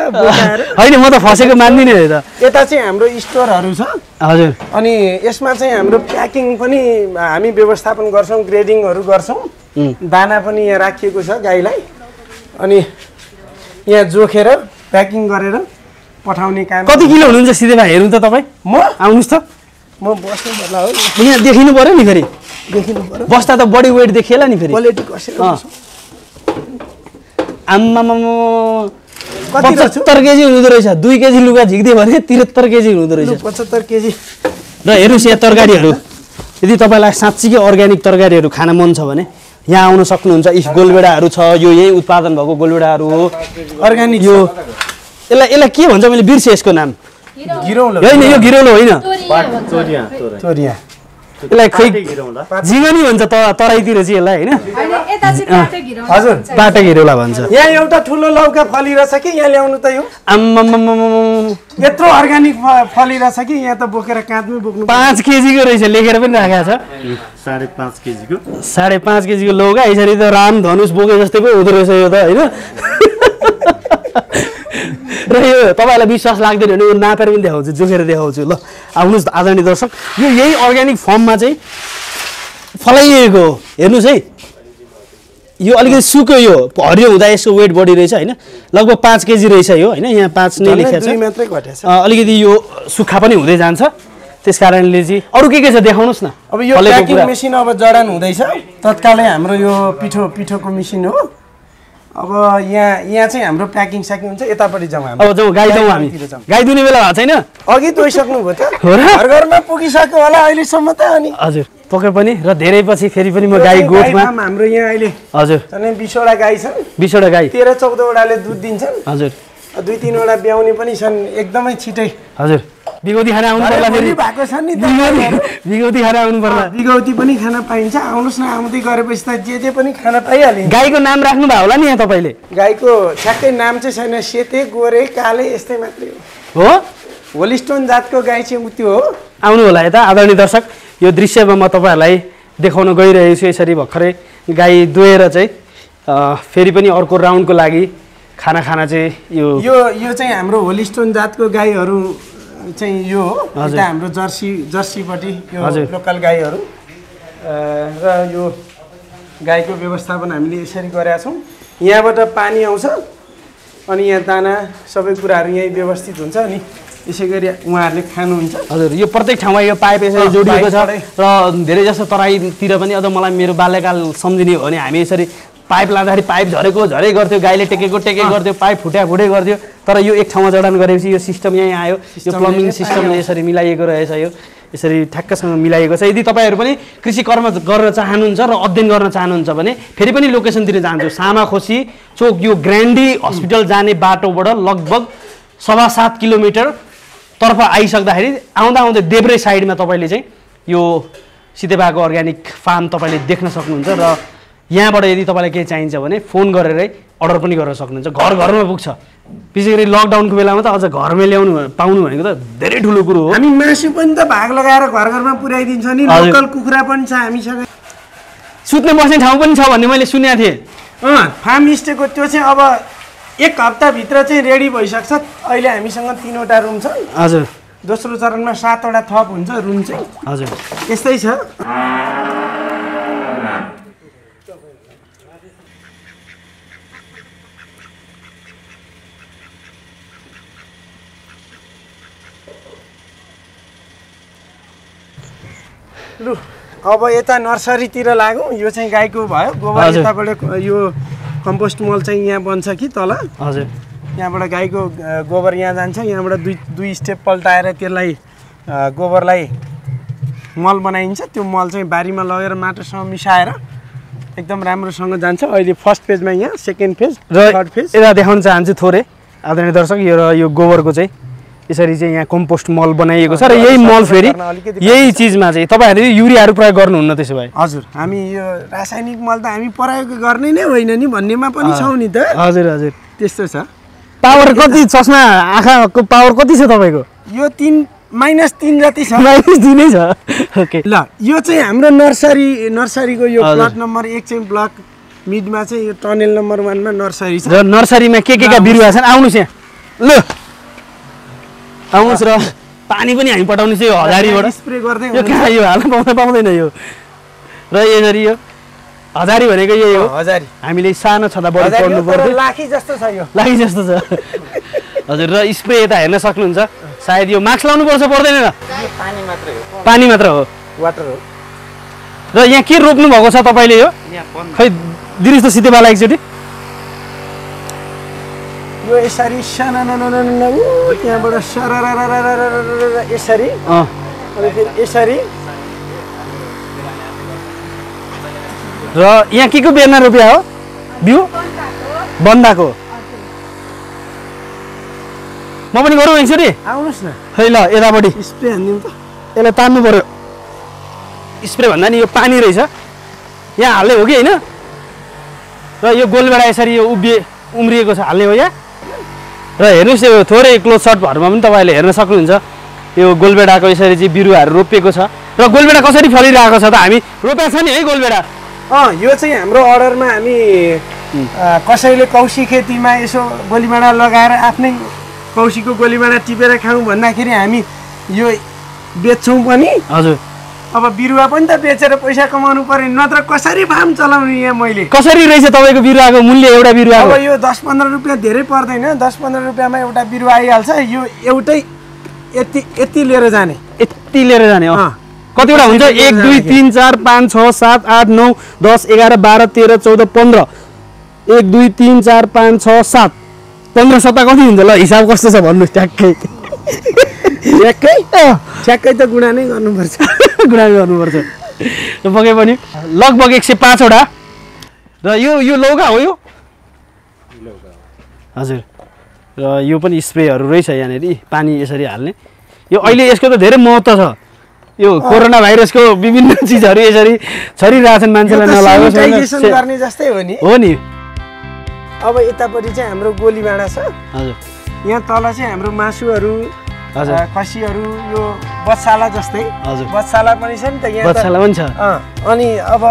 होइन म त फसेको मान्दिनँ त यता चाहिँ हाम्रो स्टोरहरू छ हजुर अनि यसमा चाहिँ हाम्रो प्याकिङ पनि हामी व्यवस्थापन गर्छौँ ग्रेडिङहरू गर्छौँ दाना पनि यहाँ राखिएको छ गाईलाई अनि यहाँ जोखेर प्याकिङ गरेर पठाउने काम कति किलो हुनुहुन्छ सिधै भाइ हेर्नु त तपाईँ म आउनुहोस् त म बस्नु पर्ला हो यहाँ देखिनु पऱ्यो नि फेरि देखिनु पर्यो बस्दा त बडी वेट देखिएला नि फेरि क्वालिटी कसरी आम्मामा 75 केजी हुँदो रहेछ 2 केजी लुगा झिक्दियो भने 73 केजी हुँदो रहेछ 75 केजी र हेर्नुहोस् यहाँ तरकारीहरू यदि तपाईँलाई साँच्चीकै अर्ग्यानिक तरकारीहरू खान मन छ भने यहाँ आउन सक्नुहुन्छ इफ गोलबेडाहरू छ यो यही उत्पादन भएको गोलबेडाहरू हो अर्ग्यानिक यो यसलाई के भन्छ मैले बिर्सेँ यसको नाम गिरौलो होइन यो गिरौलो होइन चोरिया यसलाई खै जिगनी भन्छ तराईतिर चाहिँ यसलाई होइन हजुर पाटा घिरौला भन्छ यहाँ एउटा ठुलो लौका फलिरहेछ कि यहाँ ल्याउनु त यो यत्रो अर्ग्यानिक फलिरहेछ कि यहाँ त बोकेर काँधमै बोक्नु 5 केजीको रहेछ लेखेर पनि राखेको छ 5.5 केजीको 5.5 केजीको लौका यसरी त राम धनुष बोके जस्तै पो हुँदो रहेछ यो त होइन र यो तपाईँलाई विश्वास लाग्दैन भने यो नापेर पनि देखाउँछु जोखेर देखाउँछु ल आउनुहोस् आदरणीय दर्शक यो यही अर्ग्यानिक फर्ममा चाहिँ फलाइएको हो हेर्नुहोस् है यो अलिकति सुक्यो यो हरियो हुँदा यसको वेट बढी रहेछ होइन लगभग 5 केजी रहेछ यो होइन यहाँ 5 नै लेखेको छ अलिकति यो सुक्खा पनि हुँदै जान्छ त्यस कारणले चाहिँ अरू के छ देखाउनुहोस् न अब यो प्याकिङ मेसिन अब जडान हुँदैछ तत्कालै हाम्रो यो पिठोको मेसिन हो अब यहाँ चाहिँ हाम्रो प्याकिङ स्याकिङ हुन्छ यतापट्टि जाउँ हामी अब जाउँ गाई जाउँ हामी गाई दुने बेला भएको छैन अघि दुइसक्नु भयो त घर घरमा पुगिसक्यो होला अहिलेसम्म त अनि हजुर पक्कै पनि र धेरै पछि फेरि पनि म गाई गोठमा हाम्रो यहाँ अहिले हजुर 20 वटा गाई छन् 20 वटा गाई 13-14 वटाले दुध दिन्छन् हजुर 2-3 वटा ब्याउने पनि छन् एकदमै छिटै हजुर बिगौती खाना आउनु पर्ला फेरि भएको छ नि बिगौती खाना आउनु पर्ला बिगौती पनि खान पाइन्छ आउनुहोस् न आउँदै गरेपछि त जे पनि खान पाइहाल्यो गाईको नाम राख्नु भयो होला नि यहाँ तपाईँले गाईको ठ्याक्कै नाम चाहिँ छैन सेते गोरे काले यस्तै मात्रै हो होलिस्टोन जातको गाई चाहिँ त्यो हो आउनु होला यता आदरणीय दर्शक यो दृश्यमा म तपाईँहरूलाई देखाउन गइरहेको छु यसरी भर्खरै गाई दुहेर चाहिँ फेरि पनि अर्को राउन्डको लागि खाना चाहिँ यो चाहिँ हाम्रो होलिस्टोन जातको गाईहरू चाहिँ यो हो यता हाम्रो जर्सीपट्टि यो लोकल गाईहरू र यो गाईको व्यवस्थापन हामीले यसरी गरेका छौँ यहाँबाट पानी आउँछ अनि यहाँ दाना सबै कुराहरू यहीँ व्यवस्थित हुन्छ अनि यसै गरी उहाँहरूले खानुहुन्छ हजुर यो प्रत्येक ठाउँमा यो पाइप यसरी जोडिएको छ र धेरै जस्तो तराईतिर पनि अझ मलाई मेरो बाल्यकाल सम्झिने हो भने हामी यसरी पाइप लाँदाखेरि पाइप झरे गर्थ्यो गाईले टेके गर्थ्यो पाइप फुटे गर्थ्यो तर यो एक ठाउँमा जडान गरेपछि यो सिस्टम यहीँ आयो यो प्लम्बिङ सिस्टमले यसरी मिलाइएको रहेछ यो यसरी ठ्याक्कसँग मिलाइएको छ यदि तपाईँहरू पनि कृषि कर्म गर्न चाहनुहुन्छ र अध्ययन गर्न चाहनुहुन्छ भने फेरि पनि लोकेसनतिर जान्छु सामाखोसी चोक यो ग्रान्डी हस्पिटल जाने बाटोबाट लगभग 7.5 किलोमिटर तर्फ आइसक्दाखेरि आउँदै देब्रे साइडमा तपाईँले चाहिँ यो सितेबाको अर्ग्यानिक फार्म तपाईँले देख्न सक्नुहुन्छ र यहाँबाट यदि तपाईँलाई केही चाहिन्छ भने फोन गरेरै अर्डर पनि गर्न सक्नुहुन्छ घरमा पुग्छ विशेष गरी लकडाउनको बेलामा त अझ घरमै ल्याउनु पाउनु भनेको त धेरै ठुलो कुरो हो हामी मासु पनि त भाग लगाएर घरमा पुर्याइदिन्छ नि लोकल कुखुरा पनि छ हामीसँग सुत्ने बस्ने ठाउँ पनि छ भन्ने मैले सुनेको थिएँ फार्म स्टेको त्यो चाहिँ अब 1 हप्ताभित्र चाहिँ रेडी भइसक्छ अहिले हामीसँग 3 वटा रुम छ हजुर दोस्रो चरणमा 7 वटा थप हुन्छ रुम चाहिँ हजुर यस्तै छ लु अब यता नर्सरीतिर लागौँ यो चाहिँ गाईको भयो गोबर यताबाट यो कम्पोस्ट मल चाहिँ यहाँ बन्छ कि तल हजुर यहाँबाट गाईको गोबर यहाँ जान्छ यहाँबाट दुई स्टेप पल्टाएर त्यसलाई गोबरलाई मल बनाइन्छ त्यो मल चाहिँ बारीमा लगेर माटोसँग मिसाएर एकदम राम्रोसँग जान्छ अहिले फर्स्ट पेजमा यहाँ सेकेन्ड फेज र थर्ड फेज यता देखाउन चाहन्छु थोरै आदरणीय दर्शक यो गोबरको चाहिँ यसरी चाहिँ यहाँ कम्पोस्ट मल बनाइएको छ र यही मल फेरि यही चिजमा चाहिँ तपाईँहरूले युरियाहरू प्रयोग गर्नुहुन्न त्यसो भए हजुर हामी यो रासायनिक मल त हामी प्रयोग गर्ने नै होइन नि भन्नेमा पनि छौँ नि त हजुर हजुर त्यस्तो छ पावर कति चस्मा आँखाको पावर कति छ तपाईँको यो -3 जति छ -3 नै छ ओके ल यो चाहिँ हाम्रो नर्सरीको यो प्लट नम्बर 1 चाहिँ ब्लक मिडमा चाहिँ यो टनेल नम्बर 1 मा नर्सरी छ र नर्सरीमा के का बिरुवा छन् आउनुस् यहाँ ल आउनुस् र पानी पनि हामी पटाउनु चाहिँ हजारीबाट स्प्रे गर्दै यो कहाँ यो हाल्न पाउँदैन यो र यसरी यो हजारी भनेको यही हो हजारी हामीले सानो छँदा बढी पढ्नु पर्यो लाखी जस्तो छ यो लाखी जस्तो छ हजुर र स्प्रे यता हेर्न सक्नुहुन्छ सायद यो मास्क लाउनु पर्छ पर्दैन र पानी मात्रै हो पानी मात्र हो वाटर हो र यहाँ के रोप्नु भएको छ तपाईँले यो खै दिनुहोस् त सिधैवाला एकचोटि यो यसरी त्यहाँबाट यसरी अनि फेरि यसरी र यहाँ के को बेर्ना रोपिया हो बिउ बन्दाको म पनि गरौँ एकचोटि आउनुहोस् न खै ल यतापट्टि स्प्रे हानिदिउँ त यसलाई तान्नु पर्यो स्प्रे भन्दा नि यो पानी रहेछ यहाँ हाल्ने हो कि होइन र यो गोलबेडा यसरी यो उम्रिएको छ हाल्ने हो यहाँ र हेर्नुहोस् यो थोरै क्लोज सटहरूमा पनि तपाईँहरूले हेर्न सक्नुहुन्छ यो गोलबेडाको यसरी चाहिँ बिरुवाहरू रोपिएको छ र गोलबेडा कसरी फलिरहेको छ त हामी रोपेको छ नि है गोलबेडा यो चाहिँ हाम्रो अर्डरमा हामी कसैले कौशी खेतीमा यसो गोलीमाडा लगाएर आफ्नै कौशीको गोलीमाडा टिपेर खाउँ भन्दाखेरि हामी यो बेच्छौँ पनि हजुर अब बिरुवा पनि त बेचेर पैसा कमाउनु पर्यो नत्र कसरी फार्म चलाउने यहाँ मैले कसरी रहेछ तपाईँको बिरुवाको मूल्य एउटा बिरुवाको अब यो 10-15 रुपियाँ धेरै पर्दैन 10-15 रुपियाँमा एउटा बिरुवा आइहाल्छ यो एउटै यति लिएर जाने हो कतिवटा हुन्छ 1 2 3 4 5 6 7 8 9 10 11 12 13 14 15 1 2 3 4 5 6 7 15 सत्ता कति हुन्छ ल हिसाब कस्तो छ भन्नुहोस् ट्याक्कै ठ्याक्कै त गुणा नै गर्नुपर्छ र पक्कै पनि लगभग 105 वटा र यो लौका हो यो हजुर र यो पनि स्प्रेहरू रहेछ यहाँनिर पानी यसरी हाल्ने यो अहिले यसको त धेरै महत्त्व छ यो कोरोना भाइरसको विभिन्न चिजहरू यसरी छरिरहेछन् मान्छेलाई नलागोस् गर्ने जस्तै हो नि अब यतापट्टि चाहिँ हाम्रो गोलीमाडा छ हजुर यहाँ तल चाहिँ हाम्रो मासुहरू खसीहरू यो बच्चाला जस्तै बच्चाला पनि छ नि त यहाँ बच्चाला पनि छ अनि अब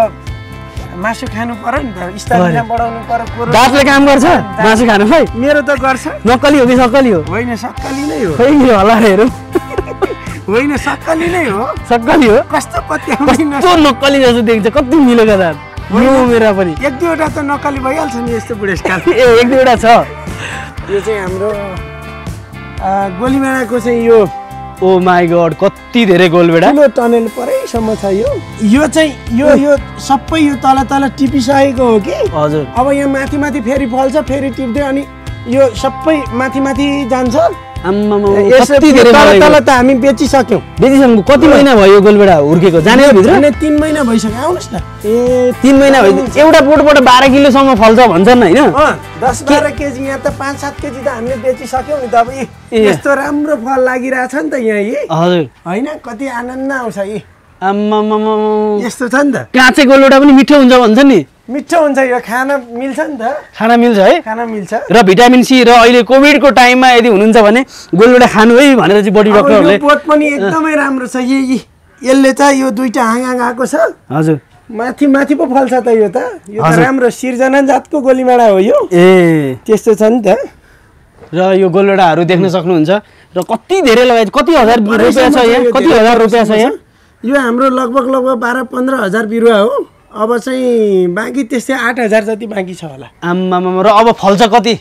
मासु खानु पर्यो नि त स्टामिना बढाउनु पर्यो दाँतले काम गर्छ मासु खानुलाई मेरो त गर्छ नक्कली हो कि सक्कली हो होइन सक्कली नै हो खै होला हेरौँ होइन सक्कली नै हो सक्कली हो कस्तो पत्याउँदैन कस्तो नक्कली जस्तो देख्छ कति मिलेको दाँत यो मेरा पनि 1-2 त नक्कली भइहाल्छ नि यस्तो बुढेसकाल 1-2 छ यो चाहिँ हाम्रो गोलीमाडाको चाहिँ यो ओ माई गॉड कति धेरै गोलबेडा ठुलो टनेल परैसम्म छ यो चाहिँ यो सबै यो तल टिपिसकेको हो कि हजुर अब यहाँ माथि फेरि फल्छ फेरि टिप्दै अनि यो सबै माथि जान्छ कति धेरै तल त हामी बेचिसक्यौँ कति महिना भयो गोलबेडा हुर्केको जाने हो भित्र 3 महिना भइसक्यो आउनुहोस् न ए 3 महिना भयो एउटा बोटबाट 12 किलोसम्म फल्छ भन्छन् होइन 10-12 केजी यहाँ त 5-7 केजी त हामीले बेचिसक्यौँ नि त अब यस्तो राम्रो फल लागिरहेछ नि त यहाँ हजुर होइन कति आनन्द आउँछ यस्तो छ नि त काँचै गोलबेडा पनि मिठो हुन्छ भन्छ नि मिठो हुन्छ यो खाना मिल्छ नि त खाना मिल्छ है खाना मिल्छ र भिटामिन सी र अहिले कोभिडको टाइममा यदि हुनुहुन्छ भने गोलबेडा खानु है भनेर चाहिँ बडी डक्टरहरूले यो बोट पनि एकदमै राम्रो छ यसले त यो दुईटा हाँग आएको छ हजुर माथि पो फल्छ त यो त राम्रो सिर्जना जातको गोलीमाडा हो यो त्यस्तो छ नि त र यो गोलबेडाहरू देख्न सक्नुहुन्छ र कति धेरै लगाइन्छ कति हजार रुपियाँ छ यहाँ कति हजार रुपियाँ छ यहाँ यो हाम्रो लगभग 12-15 हजार बिरुवा हो अब चाहिँ बाँकी त्यस्तै 8,000 जति बाँकी छ होला आम्मामा र अब फल्छ कति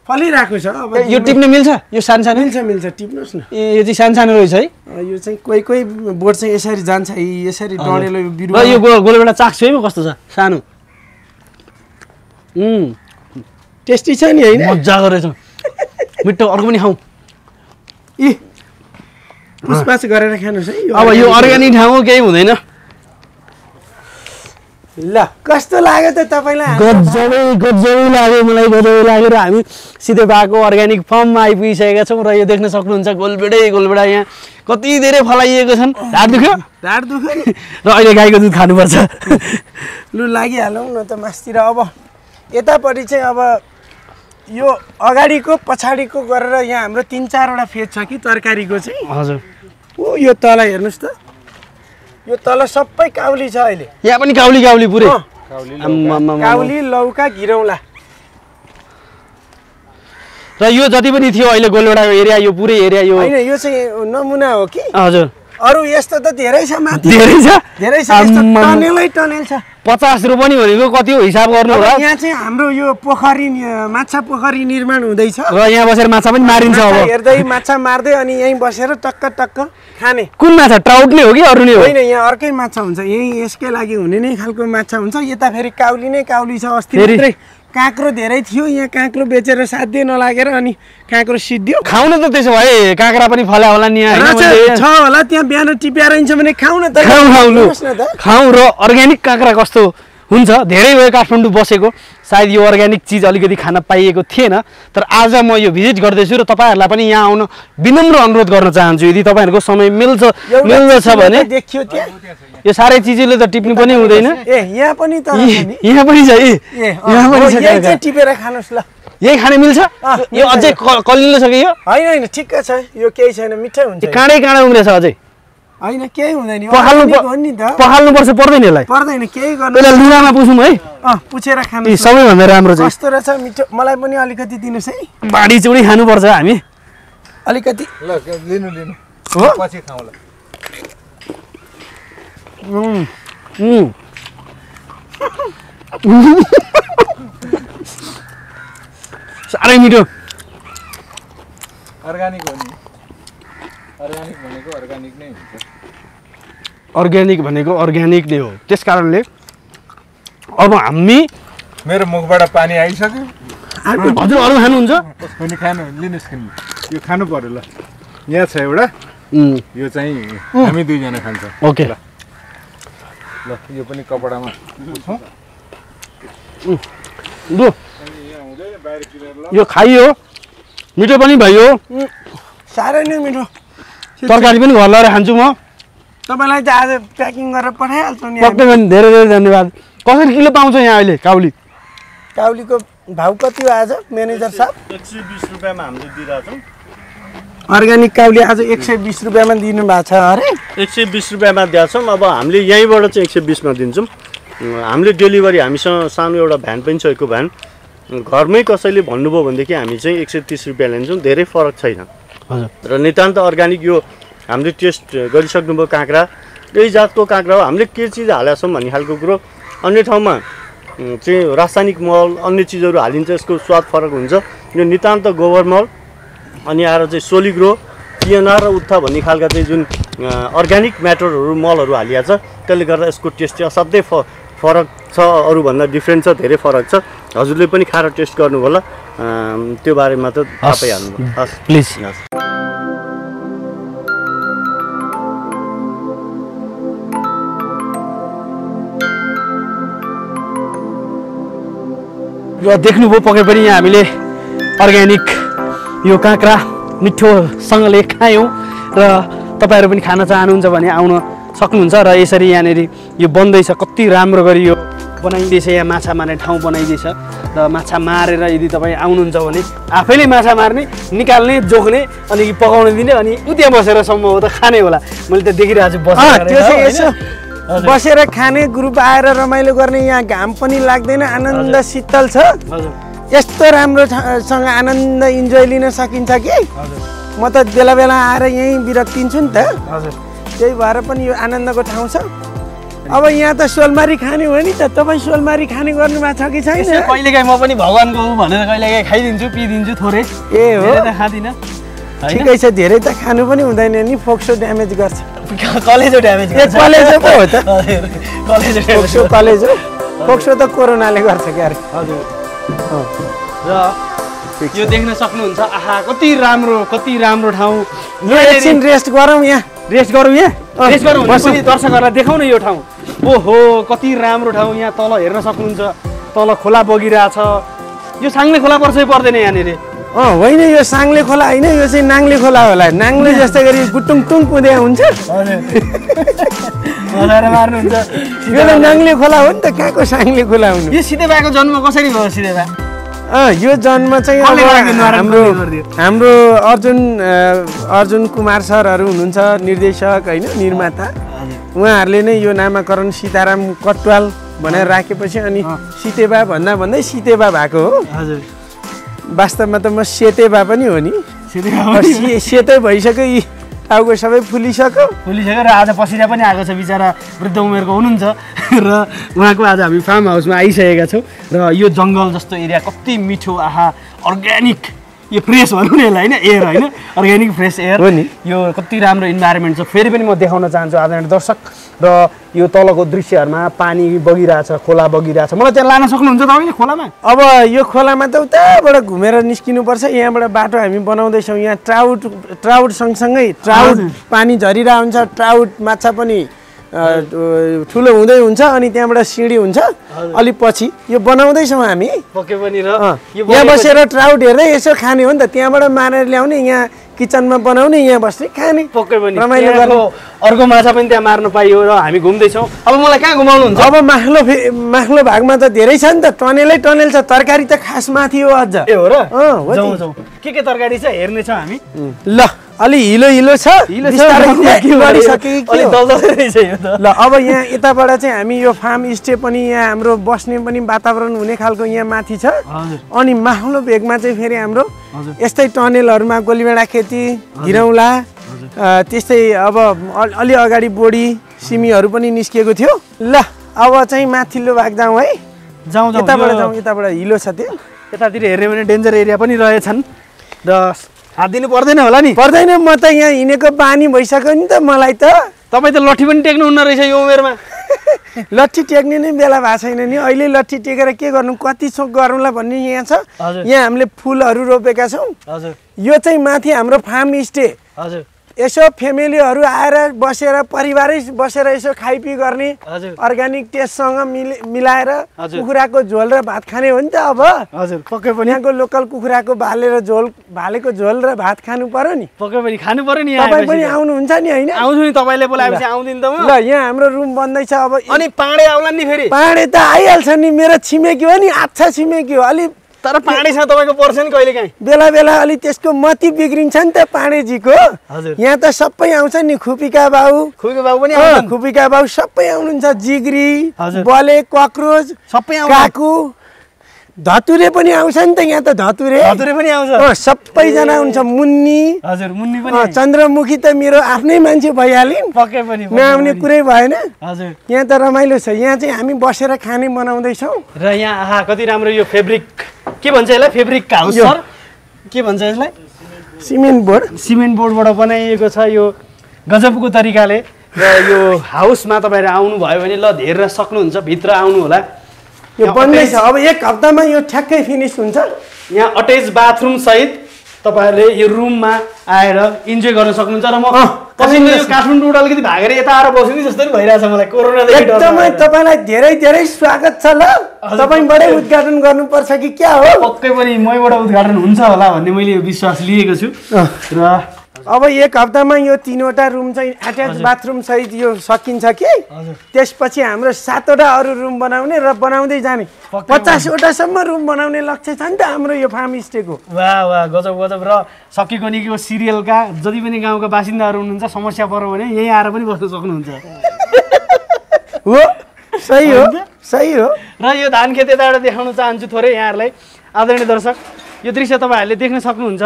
फलिरहेको छ अब यो टिप्न मिल्छ यो सानो मिल्छ टिप्नुहोस् न यो चाहिँ सानो रहेछ है यो चाहिँ कोही बोट चाहिँ यसरी जान्छ यसरी डढेलो बिरुवा यो गोलबेडा चाख्छु है म कस्तो छ सानो टेस्टी छ नि होइन मजा गरेछ मिठो अर्को पनि खाउँ इ पुसपास गरेर खानुहोस् है अब यो अर्ग्यानिक ठाउँमा केही हुँदैन ल कस्तो लाग्यो त तपाईँलाई गजबै लाग्यो मलाई गजबै लाग्यो र हामी सिधै बाको अर्ग्यानिक फार्ममा आइपुगिसकेका छौँ र यो देख्न सक्नुहुन्छ गोलबेडा यहाँ कति धेरै फलाइएको छन् ढाड दुख्यो र अहिले गाईको दुध खानुपर्छ लु लागिहालौँ न त मासतिर अब यतापट्टि चाहिँ अब यो अगाडिको पछाडिको गरेर यहाँ हाम्रो 3-4वटा फेज छ कि तरकारीको चाहिँ हजुर ओ यो तल हेर्नुहोस् त यो तल सबै काउली छ अहिले यहाँ पनि काउली पुरै काउली लौका घिरौला र यो जति पनि थियो अहिले गोलबेडाको एरिया यो पुरै एरिया यो हैन यो चाहिँ नमुना हो कि हजुर अरु यस्तो त धेरै छ माथि धेरै छ टनेल छ 50 रुपैयाँ भनेको कति हो हिसाब गर्नु होला यहाँ चाहिँ हाम्रो यो पोखरी माछा पोखरी निर्माण हुँदैछ र यहाँ बसेर माछा पनि मारिन्छ अब हेर्दै माछा मार्दै अनि यही बसेर टक्क खाने कुन माछा ट्राउट नै हो कि अरु नै हो हैन यहाँ अर्कै माछा हुन्छ यही यसकै लागि हुने नै खालको माछा हुन्छ यता फेरि काउली नै काउली छ अस्ति मात्रै काँक्रो धेरै थियो यहाँ काँक्रो बेचेर साध्य नलागेर अनि काँक्रो सिद्धियो खाउन त त्यसो भए काँक्रा पनि फल्या होला नि यहाँ छ होला त्यहाँ बिहान टिप्या रहन्छ भने खाउ न त खाउँ र अर्ग्यानिक काँक्रा कस्तो हुन्छ धेरै भयो काठमाडौँ बसेको सायद यो अर्ग्यानिक चिज अलिकति खान पाइएको थिएन तर आज म यो भिजिट गर्दैछु र तपाईहरुलाई पनि यहाँ आउन विनम्र अनुरोध गर्न चाहन्छु यदि तपाईहरुको समय मिल्दछ भने देखियो त्यहाँ यो सारै चिजले त टिप्नु पनि हुँदैन ए यहाँ पनि त यहाँ पनि छ यहाँ पनि छ यही टिपेर खानुस् ल यही खाने मिल्छ यो अझै कलिलो छ कि यो हैन ठिक्क छ यो केही छैन मिठै हुन्छ काँडै उम्रेछ अझै हैन केही हुँदैन पखाल्नु पर्छ पर्दैन यसलाई पर्दैन केही गर्नु पहिला लुगामा पुछौँ है पुछेर खानु सबैभन्दा राम्रो चाहिँ कस्तो रहेछ मिठो मलाई पनि अलिकति दिनुस् है बाडी चुडी खानुपर्छ हामी अलिकति ल लिनु हो पछि खाउँला साह्रै मिठो अर्ग्यानिक हो नि अर्ग्यानिक भनेको अर्ग्यानिक नै हुन्छ अर्ग्यानिक भनेको अर्ग्यानिक नै हो त्यसकारणले अब हामी मेरो मुखबाट पानी आइसक्यो हजुर अरू खानुहुन्छ पनि खानु लिनुस् किन यो खानु पर्यो ल यहाँ छ एउटा यो चाहिँ हामी दुईजना खान्छौँ ओके ल यो पनि कपडामा पुछौँ लु यो खाइयो मिठो पनि भयो साह्रै नै मिठो तरकारी पनि घर लगाएर खान्छु म तपाईलाई त आज प्याकिङ गरेर पठाइहाल्छु नि पक्कै पनि धेरै धेरै धन्यवाद कसरी किलो पाउँछ यहाँ अहिले काउलीको भाउ कति हो आज म्यानेजर साहब 120 रुपैयाँमा हामीले दिइरहेछौँ अर्ग्यानिक काउली आज 120 रुपैयाँमा दिनु भएको छ अरे 120 रुपैयाँमा दिएछौँ अब हामीले यहीँबाट चाहिँ 120 मा दिन्छौँ हामीले डेलिभरी हामीसँग सानो एउटा भ्यान पनि छ यो भ्यान घरमै कसैले भन्नुभयो भनेदेखि हामी चाहिँ 130 रुपैयाँ लिन्छौँ धेरै फरक छैन र नितान्त अर्ग्यानिक यो हामीले टेस्ट गरिसक्नुभयो काँक्रा यही जातको काँक्रा हो हामीले के चिज हालेका छौँ भन्ने खालको कुरो अन्य ठाउँमा चाहिँ रासायनिक मल अन्य चिजहरू हालिन्छ यसको स्वाद फरक हुन्छ यो नितान्त गोबर मल अनि आएर चाहिँ सोलिग्रो पिएनआर र उत्था भन्ने खालका चाहिँ जुन अर्ग्यानिक म्याटरहरू मलहरू हालिया छ त्यसले गर्दा यसको टेस्ट चाहिँ असाध्यै फरक छ अरूभन्दा डिफ्रेन्ट छ धेरै फरक छ हजुरले पनि खाएर टेस्ट गर्नु होला त्यो बारेमा त थाहा पाइहाल्नु हस् प्लिज यो देख्नुभयो पक्कै पनि यहाँ हामीले अर्ग्यानिक यो काँक्रा मिठोसँगले खायौँ र तपाईँहरू पनि खान चाहनुहुन्छ भने आउन सक्नुहुन्छ र यसरी यहाँनिर यो बन्दैछ कति राम्रो गरी यो बनाइँदैछ यहाँ माछा मार्ने ठाउँ बनाइँदैछ र माछा मारेर यदि तपाईँ आउनुहुन्छ भने आफैले माछा मार्ने निकाल्ने जोख्ने अनि पकाउन दिने अनि उता बसेर सम्भवतः खाने होला मैले त देखिरहेको छु बसेर खाने ग्रुप आएर रमाइलो गर्ने यहाँ घाम पनि लाग्दैन आनन्द शीतल छ यस्तो राम्रोसँग आनन्द इन्जोय लिन सकिन्छ कि म त बेला बेला आएर यहीँ बिरक्तिन्छु नि त त्यही भएर पनि यो आनन्दको ठाउँ छ अब यहाँ त सोलमारी खाने हो नि त तपाईँ सोलमारी खाने गर्नु भएको छ कि छैन कहिलेकाहीँ म पनि भगवानको हो भनेर कहिलेकाहीँ खाइदिन्छु पिइदिन्छु थोरै ए हो खाँदिनँ ठिकै छ धेरै त खानु पनि हुँदैन नि फोक्सो ड्यामेज गर्छ कलेजो ड्यामेज कलेजो पो हो त कलेजो फोक्सो त कोरोनाले गर्छ क्या अरे हजुर र यो देख्न सक्नुहुन्छ आहा कति राम्रो ठाउँ ल एकछिन रेस्ट गरौँ यहाँ रेस्ट गरौँ दर्शकहरूलाई देखाउन यो ठाउँ ओहो कति राम्रो ठाउँ यहाँ तल हेर्न सक्नुहुन्छ तल खोला बगिरहेछ यो साङ्ले खोला पर्छ पर्दैन यहाँनिर होइन यो साङ्ले खोला होइन यो चाहिँ नाङ्ले खोला होला नाङ्ले जस्तै गरी गुटुङ टुङ कुदे हुन्छ मार्नुहुन्छ यो त नाङ्ले खोला हो नि त कहाँको साङ्ले खोला हुनु यो सिधेबाको जन्म कसरी भयो सिधेबा यो जन्म चाहिँ हाम्रो अर्जुन कुमार सरहरू हुनुहुन्छ निर्देशक होइन निर्माता उहाँहरूले नै यो नामाकरण सीताराम कटवाल भनेर राखेपछि अनि सितेबा भन्दै सितेबा भएको हो वास्तवमा त म सेतेबा पनि हो नि सेतै भइसक्यो यी टाउको सबै फुलिसक्यो र आज पसिना पनि आएको छ बिचरा वृद्ध उमेरको हुनुहुन्छ र उहाँको आज हामी फार्म हाउसमा आइसकेका छौँ र यो जङ्गल जस्तो एरिया कति मिठो आहा अर्ग्यानिक यो फ्रेस भनौँ न यसलाई होइन एयर होइन अर्ग्यानिक फ्रेस एयर हो नि यो कति राम्रो इन्भाइरोमेन्ट छ फेरि पनि म देखाउन चाहन्छु आदरणीय दर्शक र यो तलको दृश्यहरूमा पानी बगिरहेछ खोला बगिरहेछ मलाई त्यहाँ लान सक्नुहुन्छ तपाईँले खोलामा अब यो खोलामा त उताबाट घुमेर निस्किनुपर्छ यहाँबाट बाटो हामी बनाउँदैछौँ यहाँ ट्राउट सँगसँगै ट्राउट पानी झरिरहेको हुन्छ ट्राउट माछा पनि ठुलो हुँदै हुन्छ अनि त्यहाँबाट सिँढी हुन्छ अलि पछि यो बनाउँदैछौँ हामी पक्कै पनि र यहाँ बसेर ट्राउट हेर्दै यसो खाने हो नि त त्यहाँबाट मारेर ल्याउने यहाँ किचनमा बनाउने यहाँ बस्ने खाने पक्कै पनि रमाइलो गर्ने अर्को माछा पनि त्यहाँ मार्न पाइयो र हामी घुम्दैछौँ अब मलाई कहाँ घुमाउनुहुन्छ अब माथिल्लो भागमा त धेरै छ नि त टनेल छ तरकारी त खास माथि हो अझ ए हो र के तरकारी छ हेर्नेछौँ हामी ल अलि हिलो छ ल अब यहाँ यताबाट चाहिँ हामी यो फार्म स्टे पनि यहाँ हाम्रो बस्ने पनि वातावरण हुने खालको यहाँ माथि छ अनि माथिल्लो भेगमा चाहिँ फेरि हाम्रो यस्तै टनेलहरूमा गोलीभेडा खेती घिरौँला त्यस्तै अब अलि अगाडि बोडी सिमीहरू पनि निस्किएको थियो ल अब चाहिँ माथिल्लो भाग जाउँ है यताबाट हिलो छ त्यो यतातिर हेर्ने भने डेन्जर एरिया पनि रहेछन् र हात दिनु पर्दैन होला नि पर्दैन म त यहाँ हिँडेको बानी भइसक्यो नि त मलाई त तपाईँ त लट्ठी पनि टेक्नुहुन्न रहेछ यो उमेरमा लट्ठी टेक्ने नै बेला भएको छैन नि अहिले लट्ठी टेकेर के गर्नु कति चोक गरौँला भन्ने यहाँ छ यहाँ हामीले फुलहरू रोपेका छौँ यो चाहिँ माथि हाम्रो फार्म स्टे यसो फ्यामिलीहरू आएर बसेर परिवारै बसेर यसो खाइपी गर्ने अर्ग्यानिक टेस्टसँग मिलाएर कुखुराको झोल र भात खाने हो नि त अब हजुर पक्कै पनि यहाँको लोकल कुखुराको भालेको झोल र भात खानु पर्यो नि पक्कै पनि खानु पर्यो नि तपाईँ पनि आउनुहुन्छ नि होइन आउँछु नि तपाईँले बोलाएपछि आउँदिन त म ल यहाँ हाम्रो रुम बन्दैछ अब अनि पाँडे आउला नि फेरि पाँडे त आइहाल्छ नि मेरो छिमेकी हो नि अच्छा छिमेकी हो अलि तर पाँडेसँग तपाईँको पर्छ नि कहिले काहीँ बेला अलि त्यसको मति बिग्रिन्छ नि त पाँडेजीको यहाँ त सबै आउँछ नि खुपीका बाउ खुपीका बाउ सबै आउनुहुन्छ जिग्री बले कक्रोच सबै काकु धतुरे पनि आउँछ नि त यहाँ त धतुरे पनि आउँछ सबैजना हुन्छ मुन्नी मुन्नी पनि चन्द्रमुखी त मेरो आफ्नै मान्छे भइहाल्यो पक्कै पनि नआउने कुरै भएन यहाँ त रमाइलो छ यहाँ चाहिँ हामी बसेर खाने बनाउँदैछौँ र यहाँ आहा कति राम्रो यो फेब्रिक के भन्छ यसलाई फेब्रिक हाउस सर के भन्छ यसलाई सिमेन्ट बोर्डबाट बनाइएको छ यो गजबको तरिकाले र यो हाउसमा तपाईँहरू आउनुभयो भने ल हेरेर सक्नुहुन्छ भित्र आउनु होला यो बन्दैछ अब एक हप्तामा यो ठ्याक्कै फिनिस हुन्छ यहाँ अट्याच बाथरुम सहित तपाईँहरूले यो रुममा आएर इन्जोय गर्न सक्नुहुन्छ र म कसैले यो काठमाडौँ अलिकति भागेर यता आएर बस्नु नि जस्तो नि भइरहेछ मलाई कोरोनादेखि एकदमै तपाईँलाई धेरै स्वागत छ ल तपाईँबाटै उद्घाटन गर्नुपर्छ कि क्या हो पक्कै पनि मैबाट उद्घाटन हुन्छ होला भन्ने मैले विश्वास लिएको छु र अब एक हप्तामा यो 3वटा रुम चाहिँ एट्याच बाथरुम सहित यो सकिन्छ कि त्यसपछि हाम्रो 7वटा अरू रुम बनाउने र बनाउँदै जाने 50वटासम्म रुम बनाउने लक्ष्य छ नि त हाम्रो यो फार्म स्टेको वाह गजब र सकेको नि यो सिरियलका जति पनि गाउँका बासिन्दाहरू हुनुहुन्छ समस्या पर्यो भने यहीँ आएर पनि बस्न सक्नुहुन्छ हो सही हो र यो धान खेत यताबाट देखाउन चाहन्छु थोरै यहाँहरूलाई आदरणीय दर्शक यो दृश्य तपाईँहरूले देख्न सक्नुहुन्छ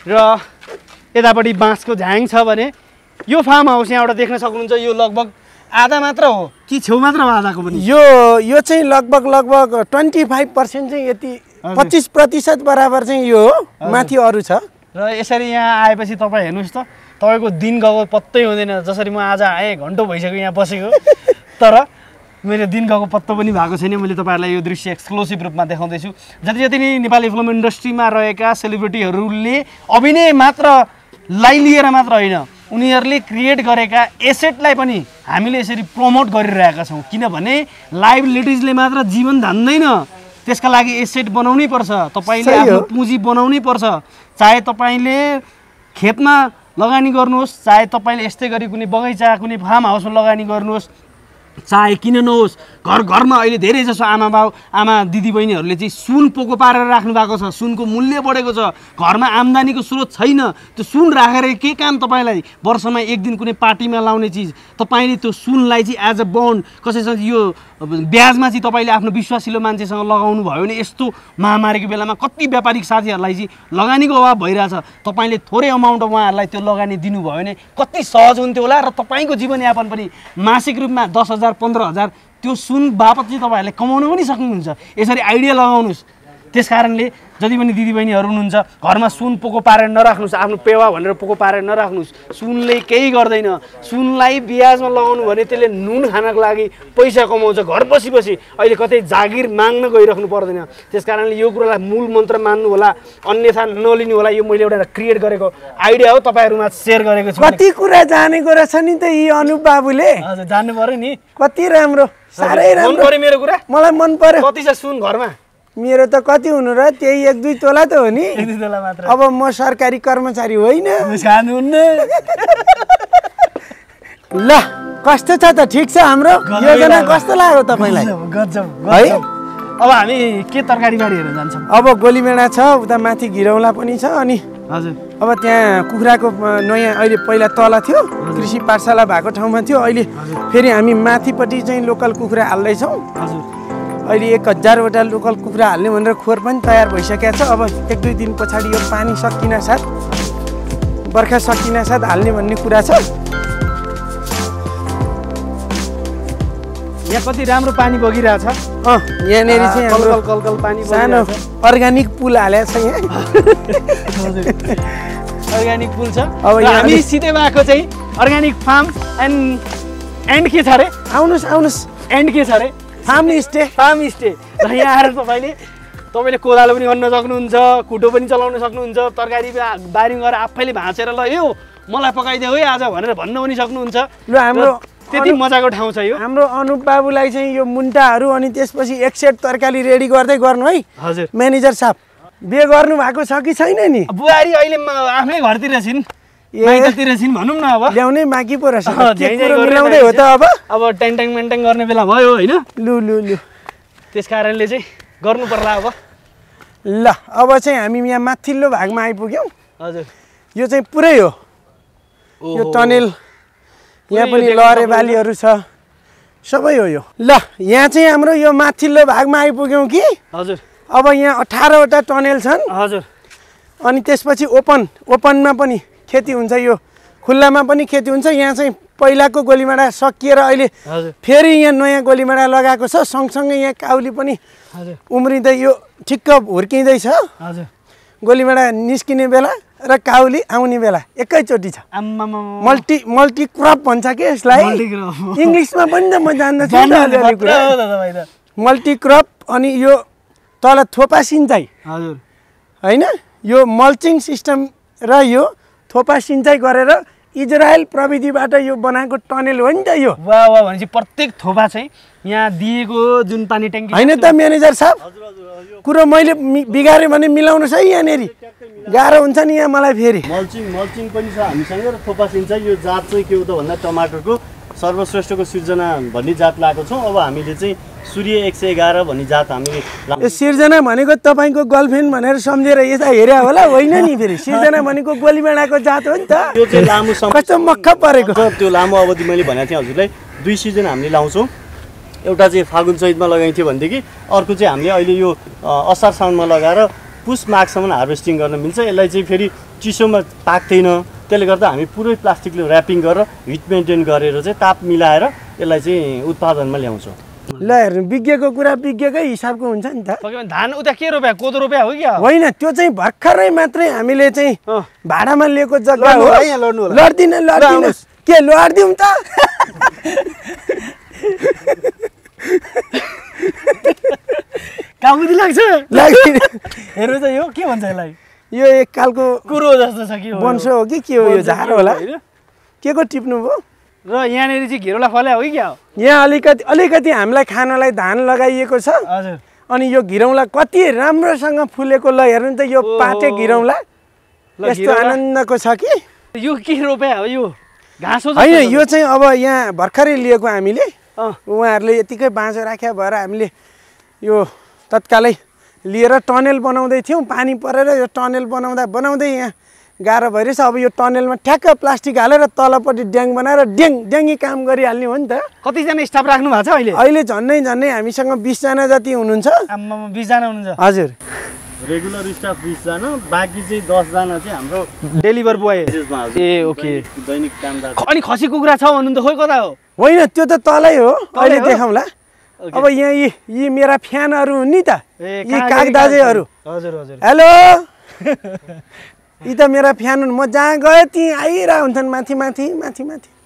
र यतापट्टि बाँसको झाङ छ भने यो फार्म हाउस यहाँबाट देख्न सक्नुहुन्छ यो लगभग आधा मात्र हो कि छेउ मात्र हो आधाको पनि यो चाहिँ लगभग 25% चाहिँ यति 25% बराबर चाहिँ यो हो माथि अरू छ र यसरी यहाँ आएपछि तपाईँ हेर्नुहोस् त तपाईँको दिन गएको पत्तै हुँदैन जसरी म आज आएँ घन्टो भइसक्यो यहाँ बसेको तर मेरो दिन गएको पत्तो पनि भएको छैन। मैले तपाईँहरूलाई यो दृश्य एक्सक्लुसिभ रूपमा देखाउँदैछु। जति जति नै नेपाली फिल्म इन्डस्ट्रीमा रहेका सेलिब्रिटीहरूले अभिनय मात्रलाई लिएर मात्र होइन, उनीहरूले क्रिएट गरेका एसेटलाई पनि हामीले यसरी प्रमोट गरिरहेका छौँ। किनभने लाइबिलिटिजले मात्र जीवन धान्दैन, त्यसका लागि एसेट बनाउनै पर्छ। तपाईँले आफ्नो पुँजी बनाउनै पर्छ। चाहे तपाईँले खेतमा लगानी गर्नुहोस्, चाहे तपाईँले यस्तै गरी कुनै बगैँचा कुनै फार्म हाउसमा लगानी गर्नुहोस्, चाहे किन नहोस्। घरमा अहिले धेरै जसो आमा दिदीबहिनीहरूले चाहिँ सुन पोको पारेर राख्नु भएको छ। सुनको मूल्य बढेको छ, घरमा आम्दानीको स्रोत छैन। त्यो सुन राखेर के काम? तपाईँलाई वर्षमा एक दिन कुनै पार्टीमा लाउने चिज, तपाईँले त्यो सुनलाई चाहिँ एज अ बन्ड कसैसँग यो ब्याजमा चाहिँ तपाईँले आफ्नो विश्वासिलो मान्छेसँग लगाउनु भयो भने यस्तो महामारीको बेलामा कति व्यापारिक साथीहरूलाई चाहिँ लगानीको अभाव भइरहेछ। तपाईँले थोरै अमाउन्ट उहाँहरूलाई त्यो लगानी दिनुभयो भने कति सहज हुन्थ्यो होला र तपाईँको जीवनयापन पनि मासिक रूपमा 10,000 15,000 त्यो सुन बापत चाहिँ तपाईँहरूले कमाउन पनि सक्नुहुन्छ। यसरी आइडिया लगाउनुहोस्। त्यस कारणले जति पनि दिदीबहिनीहरू हुनुहुन्छ घरमा सुन पोको पारेर नराख्नुहोस्, आफ्नो पेवा भनेर पोको पारेर नराख्नुहोस्। सुनले केही गर्दैन। सुनलाई ब्याजमा लगाउनु भने त्यसले नुन खानको लागि पैसा कमाउँछ। घर बसी अहिले कतै जागिर माग्न गइराख्नु पर्दैन। त्यस कारणले यो कुरालाई मूल मन्त्र मान्नु होला, अन्यथा नलिनु होला। यो मैले एउटा क्रिएट गरेको आइडिया हो, तपाईँहरूमा सेयर गरेको छु। कति कुरा जानेको रहेछ नि त यी अनुप बाबुले। हजुर, जान्नु पर्यो नि। कति राम्रो, साह्रै राम्रो। मन पर्यो मेरो कुरा? मलाई मन पर्यो। कति छ सुन घरमा? मेरो त कति हुनु र, त्यही 1-2 तोला त हो नि। 1-2 तोला मात्र। अब म सरकारी कर्मचारी होइन। ल कस्तो छ त? ठिक छ। हाम्रो योजना कस्तो लाग्यो तपाईँलाई? गजब है। अब हामी के तरकारी बारीहरू जान्छौँ? अब गोलीमेडा छ, उता माथि घिरौला पनि छ। अनि हजुर, अब त्यहाँ कुखुराको नयाँ अहिले पहिला तल थियो, कृषि पाठशाला भएको ठाउँमा थियो। अहिले फेरि हामी माथिपट्टि चाहिँ लोकल कुखुरा हाल्दैछौँ। हजुर, अहिले 1000वटा लोकल कुखुरा हाल्ने भनेर खोर पनि तयार भइसकेको छ। अब 1-2 दिन पछाडि यो पानी सकिनासाथ, बर्खा सकिनासाथ हाल्ने भन्ने कुरा छ। यहाँ कति राम्रो पानी बगिरहेछ। यहाँनिर चाहिँ हाम्रो कलकल पानी सानो अर्ग्यानिक पुल हालेको छ यहाँ। अर्ग्यानिक पुल छ। अब हामी सिधै भएको चाहिँ अर्ग्यानिक फार्म एन्ड के छ अरे? आउनुहोस्। एन्ड के छ अरे? Farm stay. र यहाँ आएर तपाईँले कोदालो पनि गर्न सक्नुहुन्छ, कुटो पनि चलाउन सक्नुहुन्छ, तरकारी बारी गएर आफैले भाँचेर ल यो मलाई पकाइदियो है आज भनेर भन्न पनि सक्नुहुन्छ। ल हाम्रो त्यति मजाको ठाउँ छ यो। हाम्रो अनुप बाबुलाई चाहिँ यो मुन्टाहरू अनि त्यसपछि 1 सेट तरकारी रेडी गर्दै गर्नु है। हजुर, म्यानेजर साहब बिहे गर्नु भएको छ कि छैन नि? बुहारी अहिले आफ्नै घरतिर छिन्, माइततिर छिन् भनौँ न। अब ल्याउनै बाँकी पो रहेछ। मिलाउँदै हो त अब ट्याङ गर्ने बेला भयो होइन? लु त्यस कारणले चाहिँ गर्नु पर्ला अब। ल अब चाहिँ हामी यहाँ माथिल्लो भागमा आइपुग्यौँ। हजुर, यो चाहिँ पुरै हो यो टनेल। यहाँ पनि लहरे बालीहरू छ, सबै हो यो। ल यहाँ चाहिँ हाम्रो यो माथिल्लो भागमा आइपुग्यौँ कि। हजुर, अब यहाँ 18वटा टनेल छन्। हजुर, अनि त्यसपछि ओपनमा पनि खेती हुन्छ, यो खुल्लामा पनि खेती हुन्छ। यहाँ चाहिँ पहिलाको गोलीमाडा सकिएर अहिले फेरि यहाँ नयाँ गोलीमाडा लगाएको छ। सँगसँगै यहाँ काउली पनि उम्रिँदै यो ठिक्क हुर्किँदैछ। गोलीमाडा निस्किने बेला र काउली आउने बेला एकैचोटि छ। मल्टी क्रप भन्छ कि यसलाई इङ्ग्लिसमा पनि त म जान्दछु। Multi crop. अनि यो तल थोपा सिँचाइ होइन, यो मल्चिङ सिस्टम र यो थोपा सिँचाइ गरेर इजरायल प्रविधिबाट यो बनाएको टनेल हो नि त यो। वाह वाह, भनेपछि प्रत्येक थोपा चाहिँ यहाँ दिएको जुन पानी ट्याङ्की होइन त म्यानेजर साहब, कुरो मैले बिगारेँ भने मिलाउनुहोस् है। यहाँनिर गाह्रो हुन्छ नि यहाँ मलाई फेरि। मल्चिङ पनि छ हामीसँग र थोपा सिँचाइ। यो जात चाहिँ के हो त भन्दा टमाटरको सर्वश्रेष्ठको सिर्जना भन्ने जात लगाएको छौँ। अब हामीले चाहिँ सूर्य 111 भन्ने जात हामीले यो सिर्जना भनेको तपाईँको गर्लफ्रेन्ड भनेर सम्झेर यता हेरे होला, होइन नि? फेरि सिर्जना भनेको गोलीमाडाको जात हो नि त। त्यो चाहिँ लामो कस्तो मक्ख परेको। त्यो लामो अवधि मैले भनेको थिएँ हजुरलाई, 2 सिजन हामीले लाउँछौँ। एउटा चाहिँ फागुन चैतमा लगाइन्थ्यो भनेदेखि अर्को चाहिँ हामीले अहिले यो असार साउनमा लगाएर पुस माघसम्म हार्भेस्टिङ गर्न मिल्छ। यसलाई चाहिँ फेरि चिसोमा पाक्दैन, त्यसले गर्दा हामी पुरै प्लास्टिकले ऱ्यापिङ गरेर हिट मेन्टेन गरेर चाहिँ ताप मिलाएर यसलाई चाहिँ उत्पादनमा ल्याउँछौँ। ल हेर्नु, विज्ञको कुरा विज्ञकै हिसाबको हुन्छ नि त। धान उता के रोप्या, कोदो रोप्या हो क्या? होइन, त्यो चाहिँ भर्खरै मात्रै हामीले चाहिँ भाडामा लिएको जग्गा हो। लड्दिन के लडिदिउँ त? काउदी लाग्छ लाग्दैन हेर्नु त यो के भन्छ यसलाई यो एक खालको कुरो जस्तो छ कि वंश हो कि के हो यो झार होला के को टिप्नु भयो र यहाँनिर चाहिँ घेरोला फल्या हो कि क्या हो यहाँ अलिकति हामीलाई खानलाई धान लगाइएको छ हजुर अनि यो घिरौँला कति राम्रोसँग फुलेको ल हेर्नु त यो पाटे घिरौँला यस्तो आनन्दको छ कि यो के रोपे हो यो घाँस हो होइन यो चाहिँ अब यहाँ भर्खरै लिएको हामीले उहाँहरूले यतिकै बाँझो राख्या भएर हामीले यो तत्कालै लिएर टनेल बनाउँदै थियौँ पानी परेर यो टनेल बनाउँदै यहाँ गाह्रो भइरहेछ अब यो टनेलमा ठ्याक्क प्लास्टिक हालेर तलपट्टि ड्याङ बनाएर ड्याङ्गी काम गरिहाल्ने हो नि त कतिजना स्टाफ राख्नु भएको छ अहिले अहिले झन्नै हामीसँग 20 जना जति हुनुहुन्छ 20 जना हुनुहुन्छ हजुर रेगुलर स्टाफ 20 जना बाँकी चाहिँ 10 जना चाहिँ हाम्रो डेलिभर बोय ए ओके दैनिक कामदार अनि खसी कुखुरा छ भन्नु त खोइ कता हो होइन त्यो त तलै हो अहिले देखाउँला अब यहाँ यी मेरा फ्यानहरू हुन् नि त यी कागदाजेहरू हजुर हजुर हेलो यी त मेरा फ्यान हुन् म जहाँ गएँ त्यहीँ आइरह हुन्छन् माथि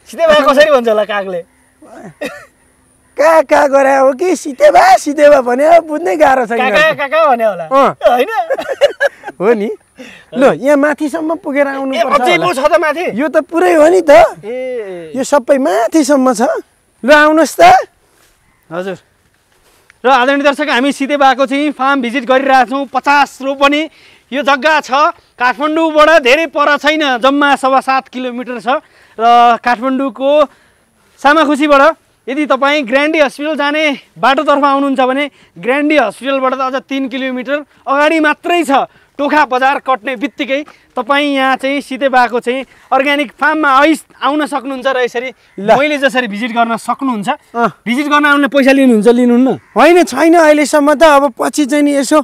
सिधै भए कसरी भन्छ होला कागले कहाँ गरे हो कि सिधै भए भने बुझ्नै गाह्रो छ काका भने होला हैन हो नि ल यहाँ माथिसम्म पुगेर आउनु पर्छ छ त माथि यो त पुरै हो नि त यो सबै माथिसम्म छ ल आउनुहोस् त हजुर र आदरणीय दर्शक हामी सिधै भएको चाहिँ फार्म भिजिट गरिरहेछौँ 50 रोपनी यो जग्गा छ काठमाडौँबाट धेरै पर छैन जम्मा 7.5 किलोमिटर छ र काठमाडौँको सामाखुसीबाट यदि तपाईँ ग्रान्डी हस्पिटल जाने बाटोतर्फ आउनुहुन्छ भने ग्रान्डी हस्पिटलबाट त अझ 3 किलोमिटर अगाडि मात्रै छ टोखा बजार कट्ने बित्तिकै तपाईँ यहाँ चाहिँ सिधै भएको चाहिँ अर्ग्यानिक फार्ममा आउन सक्नुहुन्छ र यसरी मैले जसरी भिजिट गर्न सक्नुहुन्छ भिजिट गर्न आउन पैसा लिनुहुन्न होइन छैन अहिलेसम्म त अब पछि चाहिँ नि यसो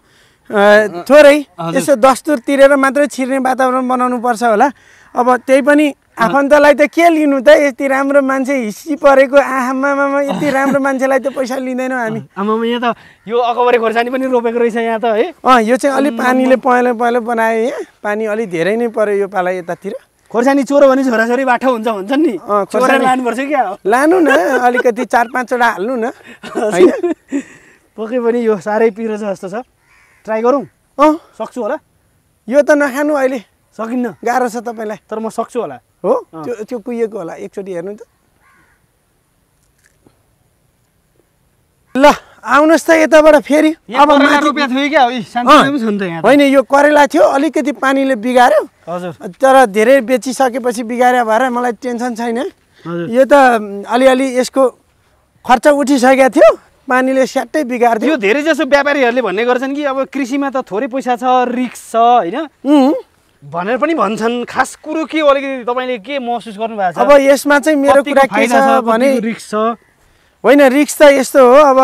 थोरै यसो दस्तुर तिरेर मात्रै छिर्ने वातावरण बनाउनु पर्छ होला अब त्यही पनि आफन्तलाई त के लिनु त यति राम्रो मान्छे हिस्सी परेको आमामा यति राम्रो मान्छेलाई त पैसा लिँदैनौँ हामी आमामा यहाँ त यो अकबरे खोर्सानी पनि रोपेको रहेछ यहाँ त है यो चाहिँ अलि पानीले पहेँलो बनायो यहाँ पानी अलि धेरै नै पर्यो यो पाला यतातिर खोर्सानी चोरो भने छोराछोरी बाठो भन्छन् नि खोर्सानी लानुपर्छ क्या लानु न अलिकति 4-5 वटा हाल्नु न हैन पक्कै पनि यो साह्रै पिरो छ जस्तो छ ट्राई गरौँ सक्छु होला यो त नखानु अहिले सकिन्न गाह्रो छ तपाईँलाई तर म सक्छु होला हो त्यो कुहिएको होला एकचोटि हेर्नु त ल आउनुहोस् त यताबाट फेरि अब रुपियाँ थियो क्या होइन यो करेला थियो अलिकति पानीले बिगार्यो हजुर तर धेरै बेचिसकेपछि बिगार्यो भएर मलाई टेन्सन छैन यो त अलिअलि यसको खर्च उठिसकेको थियो पानीले स्याट्टै बिगार्दियो यो धेरै जसो व्यापारीहरूले भन्ने गर्छन् कि अब कृषिमा त थोरै पैसा छ रिस्क छ होइन भनेर पनि भन्छन् खास कुरो के हो अलिकति तपाईँले के महसुस गर्नु भएको छ अब यसमा चाहिँ मेरो कुरा के छ भने रिस्क छ होइन रिस्क त यस्तो हो अब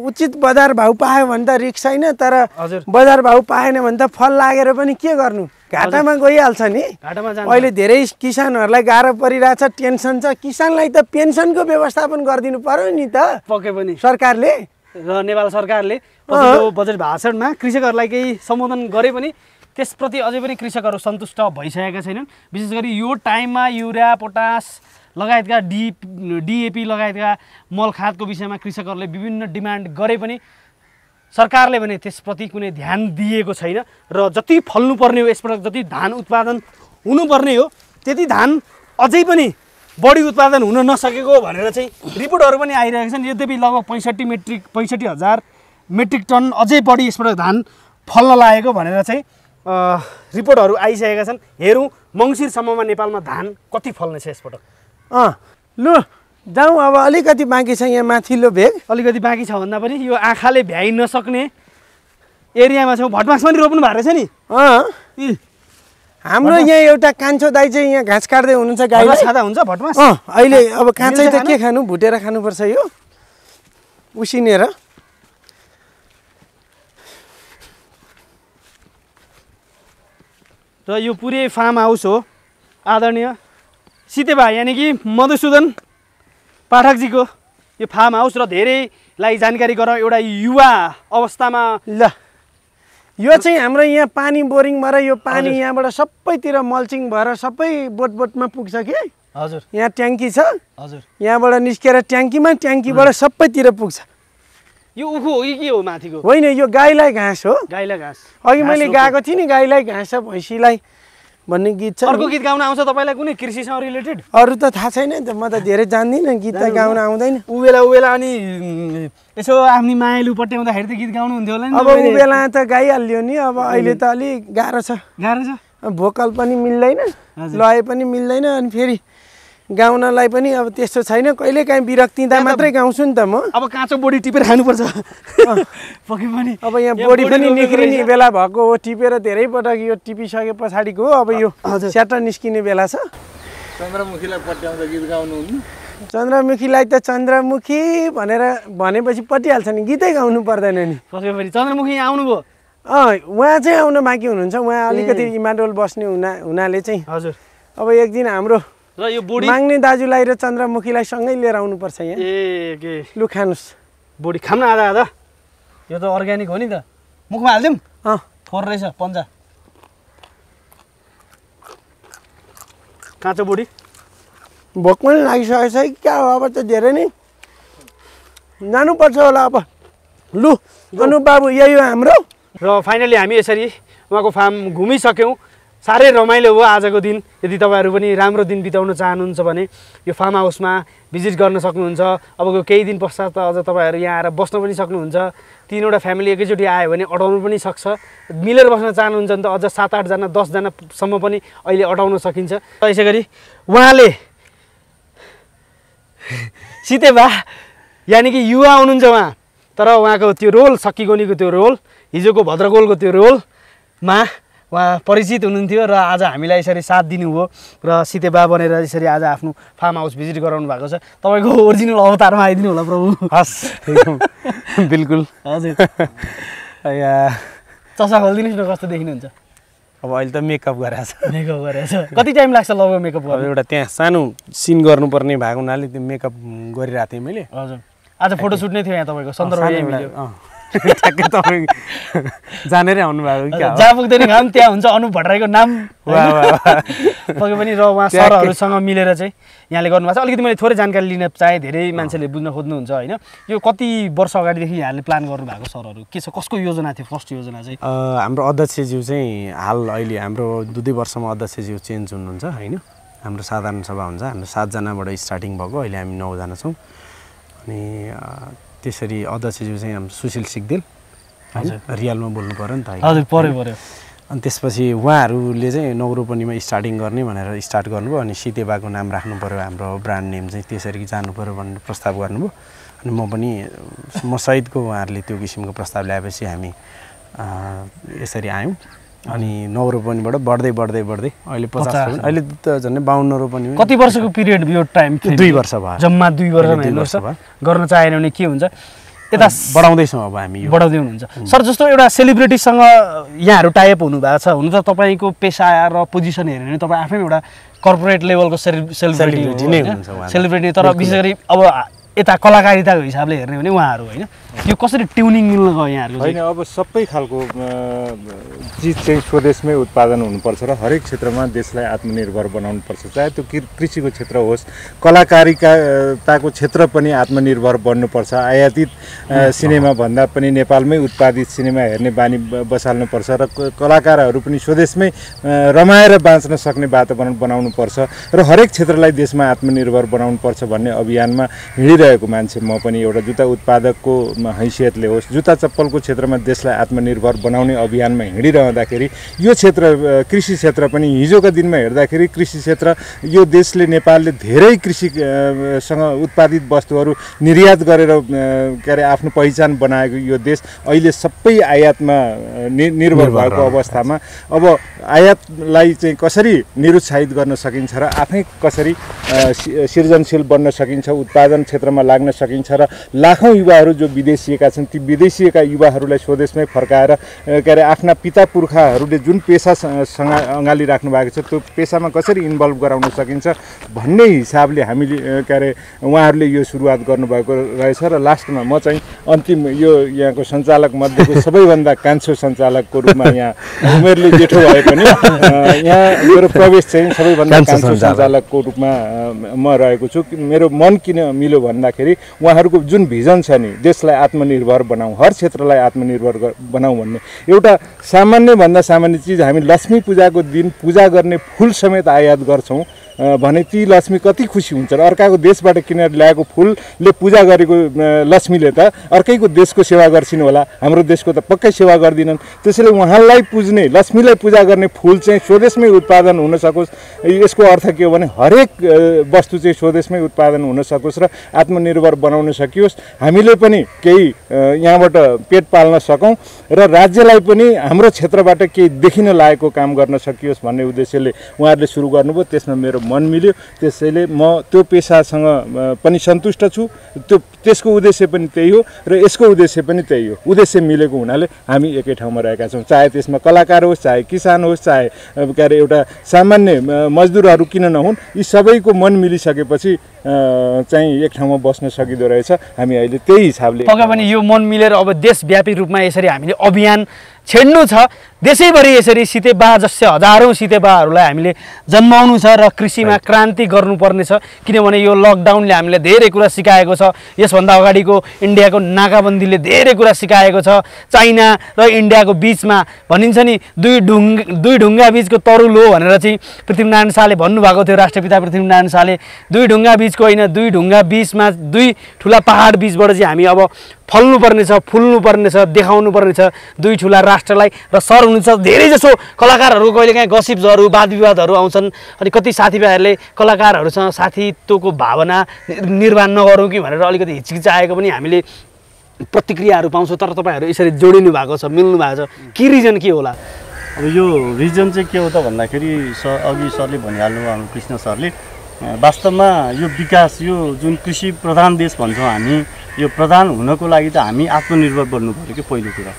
उचित बजार भाउ पायो भने त रिस्क छैन तर बजार भाउ पाएन भने त फल लागेर पनि के गर्नु घाटामा गइहाल्छ नि अहिले धेरै किसानहरूलाई गाह्रो परिरहेछ टेन्सन छ किसानलाई त पेन्सनको व्यवस्थापन गरिदिनु पर्यो नि त पक्कै पनि सरकारले र नेपाल सरकारले पछिल्लो बजेट भाषणमा कृषकहरूलाई केही सम्बोधन गरे पनि त्यसप्रति अझै पनि कृषकहरू सन्तुष्ट भइसकेका छैनन् विशेष गरी यो टाइममा युरिया पोटास लगायतका डिएपी लगायतका मल खादको विषयमा कृषकहरूले विभिन्न डिमान्ड गरे पनि सरकारले भने त्यसप्रति कुनै ध्यान दिएको छैन र जति फल्नुपर्ने हो यसपटक जति धान उत्पादन हुनुपर्ने हो त्यति धान अझै पनि बढी उत्पादन हुन नसकेको भनेर चाहिँ रिपोर्टहरू पनि आइरहेका छन् यद्यपि लगभग 65,000 मेट्रिक टन अझै बढी यसपटक धान फल्न लागेको भनेर चाहिँ रिपोर्टहरू आइसकेका छन् हेरौँ मङ्सिरसम्ममा नेपालमा धान कति फल्नेछ यसपटक लु जाउँ अब अलिकति बाँकी छ यहाँ माथिल्लो भेग अलिकति बाँकी छ भन्दा पनि यो आँखाले भ्याइ नसक्ने एरियामा छौँ भटमास पनि रोप्नु भएको रहेछ नि हाम्रो यहाँ एउटा कान्छो दाइ चाहिँ यहाँ घाँस काट्दै हुनुहुन्छ गाईलाई छादा हुन्छ भटमास अहिले अब काँचै त के खानु भुटेर खानुपर्छ यो उसिनेर र यो पुरै फार्म हाउस हो आदरणीय सितेबा यानि कि मधुसूदन पाठकजीको यो फार्म हाउस र धेरैलाई जानकारी गराउँ एउटा युवा अवस्थामा ल यो चाहिँ हाम्रो यहाँ पानी बोरिङबाट यो पानी यहाँबाट सबैतिर मल्चिङ भएर सबै बोटमा पुग्छ कि हजुर यहाँ ट्याङ्की छ हजुर यहाँबाट निस्केर ट्याङ्कीबाट सबैतिर पुग्छ यो उखु हो कि के हो माथिको? होइन यो गाईलाई घाँस हो। गाईलाई घाँस। अघि मैले गाएको थिएँ नि गाईलाई घाँस भैँसीलाई भन्ने गीत छ। अर्को गीत गाउन आउँछ तपाईँलाई कुनै कृषिसँग रिलेटेड? अरू त थाहा छैन त, म त धेरै जान्दिनँ, गीत त गाउन आउँदैन। उबेला अनि यसो आफ्नी मायालु पट्याउँदाखेरि त गीत गाउनु हुन्थ्यो होला नि? अब उबेला त गाइहाल्यो नि, अब अहिले त अलिक गाह्रो छ। भोकल पनि मिल्दैन, लय पनि मिल्दैन, अनि फेरि गाउनलाई पनि अब त्यस्तो छैन। कहिले काहीँ बिरक्तिँदा मात्रै गाउँछु नि त म। अब काँचो बोडी टिपेर खानुपर्छ पक्कै पनि। अब यहाँ बोडी पनि निक्रिने बेला भएको हो, टिपेर धेरै पटक यो टिपिसके पछाडिको हो। अब यो स्याटर निस्किने बेला छ। चन्द्रमुखीलाई पट्याउँदा गीत गाउनुहुन्न? चन्द्रमुखीलाई त चन्द्रमुखी भनेर भनेपछि पटिहाल्छ नि, गीतै गाउनु पर्दैन नि। पक्कै पनि। चन्द्रमुखी यहाँ आउनुभयो? उहाँ चाहिँ आउन बाँकी हुनुहुन्छ। उहाँ अलिकति इमाडोल बस्ने हुनाले चाहिँ हजुर अब एक दिन हाम्रो र यो बोडी माग्ने दाजुलाई र चन्द्रमुखीलाई सँगै लिएर आउनुपर्छ यहाँ। के लु खानुहोस्। बोडी खाम न आधा आधा। यो त अर्ग्यानिक हो नि त। मुखमा हालिदिउँ? थोर रहेछ पन्जा। काँचो बोडी भोक पनि लागिसकेको छ क्या हो, अब त धेरै नै जानुपर्छ होला अब। लु अनुप बाबु यही हो हाम्रो। र फाइनली हामी यसरी उहाँको फार्म घुमिसक्यौँ। साह्रै रमाइलो भयो आजको दिन। यदि तपाईँहरू पनि राम्रो दिन बिताउन चाहनुहुन्छ भने यो फार्म हाउसमा भिजिट गर्न सक्नुहुन्छ। अबको केही दिन पश्चात त अझ तपाईँहरू यहाँ आएर बस्न पनि सक्नुहुन्छ। 3वटा फ्यामिली एकैचोटि आयो भने अटाउनु पनि सक्छ। मिलेर बस्न चाहनुहुन्छ भने त अझ 7-8 जना 10 जनासम्म पनि अहिले अटाउन सकिन्छ। यसै गरी उहाँले सितेबा यानि कि युवा हुनुहुन्छ उहाँ, तर उहाँको त्यो रोल सक्कीगोनीको त्यो रोल, हिजोको भद्रगोलको त्यो रोलमा उहाँ परिचित हुनुहुन्थ्यो र आज हामीलाई यसरी साथ दिनुभयो र सितेबा बनेर यसरी आज आफ्नो फार्म हाउस भिजिट गराउनु भएको छ। तपाईँको ओरिजिनल अवतारमा आइदिनु होला प्रभु। हस् बिल्कुल। हजुर चसा खोलिदिनुहोस् न, कस्तो देखिनुहुन्छ? अब अहिले त मेकअप गरेछ। मेकअप गरेछ। कति टाइम लाग्छ लगभग मेकअप गर्नु? एउटा त्यहाँ सानो सिन गर्नुपर्ने भएको हुनाले त्यो मेकअप गरिरहेको थिएँ मैले। हजुर आज फोटोसुट नै थियो यहाँ तपाईँको सन्दर्भ ठ्याक्कै तपाईँ जानेरै आउनुभएको क्या? जहाँ पुग्दैन घाम त्यहाँ हुन्छ अनुप भट्टराईको नाम पक्कै पनि। र उहाँ सरहरूसँग मिलेर चाहिँ यहाँले गर्नुभएको छ। अलिकति मैले थोरै जानकारी लिन चाहेँ, धेरै मान्छेले बुझ्न खोज्नुहुन्छ होइन। यो कति वर्ष अगाडिदेखि यहाँले प्लान गर्नुभएको सरहरू के छ, कसको योजना थियो फर्स्ट योजना चाहिँ? हाम्रो अध्यक्षज्यू चाहिँ हाल अहिले हाम्रो 2 वर्षमा अध्यक्षज्यू चेन्ज हुनुहुन्छ होइन। हाम्रो साधारण सभा हुन्छ, हाम्रो 7 जनाबाट स्टार्टिङ भएको, अहिले हामी 9 जना छौँ। अनि त्यसरी अध्यक्षज्यू चाहिँ हाम्रो सुशील सिग्देल होइन, रियलमा बोल्नु पऱ्यो नि त। हजुर पऱ्यो। अनि त्यसपछि उहाँहरूले चाहिँ नौरोपनीमा स्टार्टिङ गर्ने भनेर स्टार्ट गर्नुभयो। अनि सितेबाको नाम राख्नु पऱ्यो, हाम्रो ब्रान्ड नेम चाहिँ त्यसरी जानु पऱ्यो भनेर प्रस्ताव गर्नुभयो। अनि म सहितको उहाँहरूले त्यो किसिमको प्रस्ताव ल्याएपछि हामी यसरी आयौँ। अनि 9 रोपनीबाट बढ्दै अहिले 50, अहिले त झन् 52 रोपनी। कति वर्षको पिरियड यो टाइम? 2 वर्ष भयो। जम्मा 2 वर्ष हेर्नुहोस् गर्न चाहेन भने के हुन्छ। यता बढाउँदैछौँ अब हामी, बढाउँदै हुनुहुन्छ। सर जस्तो एउटा सेलिब्रिटीसँग यहाँहरू टाइप हुनुभएको छ, हुनु त तपाईँको पेसा र पोजिसन हेऱ्यो भने तपाईँ आफै एउटा कर्पोरेट लेभलको सेलिब्रिटी नै हुनुहुन्छ। सेलिब्रिटी तर विशेष गरी अब यता कलाकारिताको हिसाबले हेर्ने भने उहाँहरू होइन, यो कसरी ट्युनिङ मिल्न गयो यहाँहरूको? होइन अब सबै खालको चिज चाहिँ स्वदेशमै उत्पादन हुनुपर्छ र हरेक क्षेत्रमा देशलाई आत्मनिर्भर बनाउनुपर्छ। चाहे त्यो कृषिको क्षेत्र होस्, कलाकारिताको क्षेत्र पनि आत्मनिर्भर बन्नुपर्छ। आयातित सिनेमा भन्दा पनि नेपालमै उत्पादित सिनेमा हेर्ने बानी बसाल्नुपर्छ र कलाकारहरू पनि स्वदेशमै रमाएर बाँच्न सक्ने वातावरण बनाउनुपर्छ र हरेक क्षेत्रलाई देशमा आत्मनिर्भर बनाउनुपर्छ भन्ने अभियानमा हिँडिरहेको मान्छे म पनि। एउटा जुत्ता उत्पादकको हैसियतले होस्, जुत्ता चप्पलको क्षेत्रमा देशलाई आत्मनिर्भर बनाउने अभियानमा हिँडिरहँदाखेरि यो क्षेत्र कृषि क्षेत्र पनि हिजोका दिनमा हेर्दाखेरि कृषि क्षेत्र यो देशले नेपालले धेरै कृषिसँग उत्पादित वस्तुहरू निर्यात गरेर के अरे आफ्नो पहिचान बनाएको यो देश अहिले सबै आयातमा निर्भर भएको अवस्थामा अब आयातलाई चाहिँ कसरी निरुत्साहित गर्न सकिन्छ र आफै कसरी सृजनशील बन्न सकिन्छ, उत्पादन क्षेत्रमा लाग्न सकिन्छ र लाखौँ युवाहरू जो विदेशिएका छन् ती विदेशिएका युवाहरूलाई स्वदेशमै फर्काएर के अरे आफ्ना पिता पुर्खाहरूले जुन पेसासँग अँगाली राख्नु भएको छ त्यो पेसामा कसरी इन्भल्भ गराउन सकिन्छ भन्ने हिसाबले हामीले के अरे उहाँहरूले यो सुरुवात गर्नुभएको रहेछ। र लास्टमा म चाहिँ अन्तिम यो यहाँको सञ्चालक मध्येको सबैभन्दा कान्छो सञ्चालकको रूपमा यहाँ उमेरले जेठो भए पनि यहाँ मेरो प्रवेश चाहिँ सबैभन्दा कान्छो सञ्चालकको रूपमा म रहेको छु। मेरो मन किन मिल्यो भन्ने भन्दाखेरि उहाँहरूको जुन भिजन छ नि, देशलाई आत्मनिर्भर बनाऊ, हर क्षेत्रलाई आत्मनिर्भर बनाऊ भन्ने एउटा सामान्यभन्दा सामान्य चिज, हामी लक्ष्मी पूजाको दिन पूजा गर्ने फुल समेत आयात गर्छौँ भने ती लक्ष्मी कति खुसी हुन्छ र अर्काको देशबाट किनेर ल्याएको फुलले पूजा गरेको लक्ष्मीले त अर्कैको देशको सेवा गर्छिन् होला, हाम्रो देशको त पक्कै सेवा गर्दिनन्। त्यसैले उहाँलाई पुज्ने, लक्ष्मीलाई पूजा गर्ने फुल चाहिँ स्वदेशमै उत्पादन हुन सकोस्। यसको अर्थ के हो भने हरेक वस्तु चाहिँ स्वदेशमै उत्पादन हुन सकोस् र आत्मनिर्भर बनाउन सकियोस्, हामीले पनि केही यहाँबाट पेट पाल्न सकौँ र राज्यलाई पनि हाम्रो क्षेत्रबाट केही देखिन लागेको काम गर्न सकियोस् भन्ने उद्देश्यले उहाँहरूले सुरु गर्नुभयो। त्यसमा मेरो मन मिल्यो, त्यसैले म त्यो पेसासँग पनि सन्तुष्ट छु। त्यसको उद्देश्य पनि त्यही हो र यसको उद्देश्य पनि त्यही हो। उद्देश्य मिलेको हुनाले हामी एकै ठाउँमा रहेका छौँ, चाहे त्यसमा कलाकार होस्, चाहे किसान होस्, चाहे के अरे एउटा सामान्य मजदुरहरू किन नहुन्, यी सबैको मन मिलिसकेपछि चाहिँ एक ठाउँमा बस्न सकिँदो रहेछ। हामी अहिले त्यही हिसाबले पक्का पनि यो मन मिलेर अब देशव्यापी रूपमा यसरी हामीले अभियान छेड्नु छ। देशैभरि यसरी सितेबा जस्तै हजारौँ सितेबाहरूलाई हामीले जन्माउनु छ र कृषिमा क्रान्ति गर्नुपर्ने छ। किनभने यो लकडाउनले हामीले धेरै कुरा सिकाएको छ। यसभन्दा अगाडिको इन्डियाको नाकाबन्दीले धेरै कुरा सिकाएको छ। चाइना र इन्डियाको बिचमा भनिन्छ नि दुई ढुङ्गा बिचको तरुल हो भनेर चाहिँ पृथ्वीनारायण शाहले भन्नुभएको थियो। राष्ट्रपिता पृथ्वीनारायण शाहले दुई ढुङ्गा बिचको होइन, दुई ढुङ्गा बिचमा दुई ठुला पहाड बिचबाट चाहिँ हामी अब फल्नुपर्ने छ, फुल्नुपर्ने छ, देखाउनु पर्ने छ दुई ठुला राष्ट्रलाई। र सर हुनुहुन्छ धेरैजसो कलाकारहरू कहिलेकाहीँ गसिप्सहरू वाद विवादहरू आउँछन् अनि कति साथीभाइहरूले कलाकारहरूसँग साथीत्वको भावना निर्वाह नगरौँ कि भनेर अलिकति हिचकिचाएको पनि हामीले प्रतिक्रियाहरू पाउँछौँ। तर तपाईँहरू यसरी जोडिनु भएको छ, मिल्नु भएको छ, के रिजन के होला? अब यो रिजन चाहिँ के हो त भन्दाखेरि अघि सरले भनिहाल्नु हाम्रो कृष्ण सरले, वास्तवमा यो विकास, यो जुन कृषि प्रधान देश भन्छौँ हामी, यो प्रधान हुनको लागि त हामी आत्मनिर्भर बन्नु पऱ्यो कि पहिलो कुरा।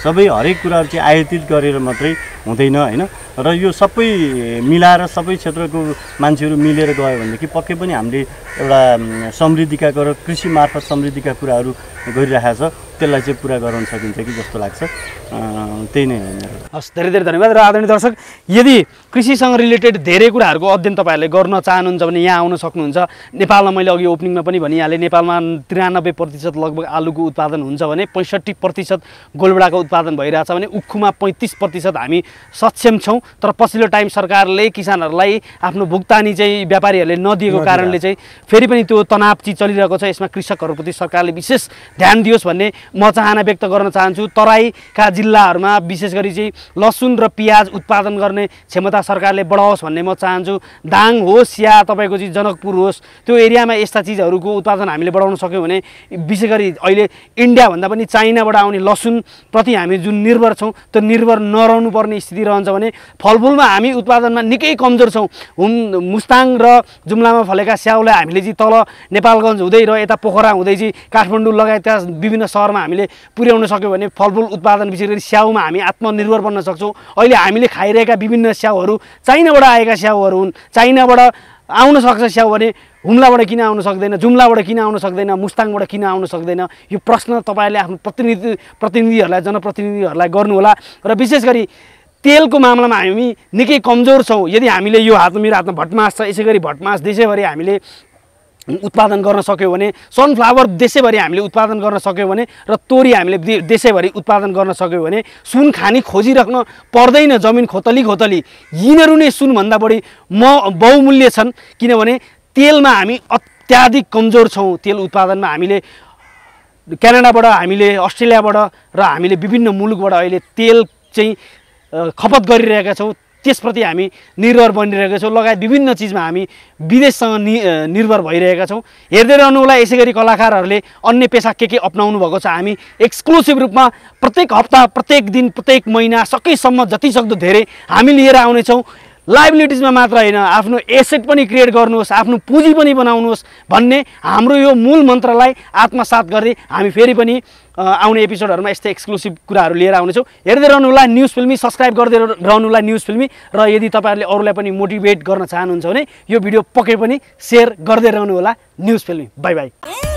सबै हरेक कुराहरू चाहिँ आयातित गरेर मात्रै हुँदैन होइन। र यो सबै मिलाएर सबै क्षेत्रको मान्छेहरू मिलेर गयो भनेदेखि पक्कै पनि हामीले एउटा समृद्धिका कृषि मार्फत समृद्धिका कुराहरू गरिरहेको छ, त्यसलाई चाहिँ पुरा गराउन सकिन्छ कि जस्तो लाग्छ। त्यही नै हो। हस्, धेरै धेरै धन्यवाद। र आदरणीय दर्शक, यदि कृषिसँग रिलेटेड धेरै कुराहरूको अध्ययन तपाईँहरूले गर्न चाहनुहुन्छ भने यहाँ आउन सक्नुहुन्छ। नेपालमा मैले अघि ओपनिङमा पनि भनिहालेँ, नेपालमा 93% लगभग आलुको उत्पादन हुन्छ भने 65% गोलभेडाको उत्पादन भइरहेछ भने उखुमा 35% हामी सक्षम छौँ। तर पछिल्लो टाइम सरकारले किसानहरूलाई आफ्नो भुक्तानी चाहिँ व्यापारीहरूले नदिएको कारणले चाहिँ फेरि पनि त्यो तनाव चाहिँ चलिरहेको छ। यसमा कृषकहरूप्रति सरकारले विशेष ध्यान दियोस् भन्ने म चाहना व्यक्त गर्न चाहन्छु। तराईका जिल्लाहरूमा विशेष गरी चाहिँ लसुन र पियाज उत्पादन गर्ने क्षमता सरकारले बढाओस् भन्ने म चाहन्छु। दाङ होस् या तपाईँको चाहिँ जनकपुर होस्, त्यो एरियामा यस्ता चिजहरूको उत्पादन हामीले बढाउन सक्यौँ भने विशेष गरी अहिले इन्डियाभन्दा पनि चाइनाबाट आउने लसुनप्रति हामी जुन निर्भर छौँ त्यो निर्भर नरहनु पर्ने स्थिति रहन्छ भने फलफुलमा हामी उत्पादनमा निकै कमजोर छौँ। मुस्ताङ र जुम्लामा फलेका स्याउलाई हामीले चाहिँ तल नेपालगञ्ज हुँदै र यता पोखरा हुँदै चाहिँ काठमाडौँ लगायत विभिन्न सहरमा हामीले पुर्याउन सक्यौँ भने फलफुल उत्पादन विशेष गरी स्याउमा हामी आत्मनिर्भर बन्न सक्छौँ। अहिले हामीले खाइरहेका विभिन्न स्याउहरू चाइनाबाट आएका स्याउहरू हुन्। चाइनाबाट आउन सक्छ स्याउ भने हुम्लाबाट किन आउन सक्दैन, जुम्लाबाट किन आउन सक्दैन, मुस्ताङबाट किन आउन सक्दैन? यो प्रश्न तपाईँहरूले आफ्नो प्रतिनिधिहरूलाई, जनप्रतिनिधिहरूलाई गर्नु होला। र विशेष गरी तेलको मामलामा हामी निकै कमजोर छौँ। यदि हामीले यो मेरो हातमा भटमास छ, यसै गरी भटमास देशैभरि हामीले उत्पादन गर्न सक्यौँ भने, सनफ्लावर देशैभरि हामीले उत्पादन गर्न सक्यौँ भने र तोरी हामीले देशैभरि उत्पादन गर्न सक्यौँ भने सुन खानी खोजिराख्न पर्दैन। जमिन खोतली यिनीहरू नै सुनभन्दा बढी बहुमूल्य छन्। किनभने तेलमा हामी अत्याधिक कमजोर छौँ। तेल उत्पादनमा हामीले क्यानाडाबाट, हामीले अस्ट्रेलियाबाट र हामीले विभिन्न मुलुकबाट अहिले तेल चाहिँ खपत गरिरहेका छौँ। त्यसप्रति हामी निर्भर बनिरहेका छौँ। लगायत विभिन्न चिजमा हामी विदेशसँग निर्भर भइरहेका छौँ। हेर्दै रहनु होला। यसै गरी कलाकारहरूले अन्य पेसा के अपनाउनु भएको छ। हामी एक्सक्लुसिभ रूपमा प्रत्येक हप्ता, प्रत्येक दिन, प्रत्येक महिना सकेसम्म जतिसक्दो धेरै हामी लिएर आउनेछौँ। लाइबिलिटिजमा मात्र होइन, आफ्नो एसेट पनि क्रिएट गर्नुहोस्, आफ्नो पुँजी पनि बनाउनुहोस् भन्ने हाम्रो यो मूल मन्त्रलाई आत्मसात गर्दै हामी फेरि पनि आउने एपिसोडहरूमा यस्तै एक्सक्लुसिभ कुराहरू लिएर आउनेछौँ। हेर्दै रहनु होला न्युज फिल्मी, सब्सक्राइब गर्दै रहनु होला न्युज फिल्मी। र यदि तपाईँहरूले अरूलाई पनि मोटिभेट गर्न चाहनुहुन्छ भने यो भिडियो पक्कै पनि सेयर गर्दै रहनु होला न्युज फिल्मी। By by.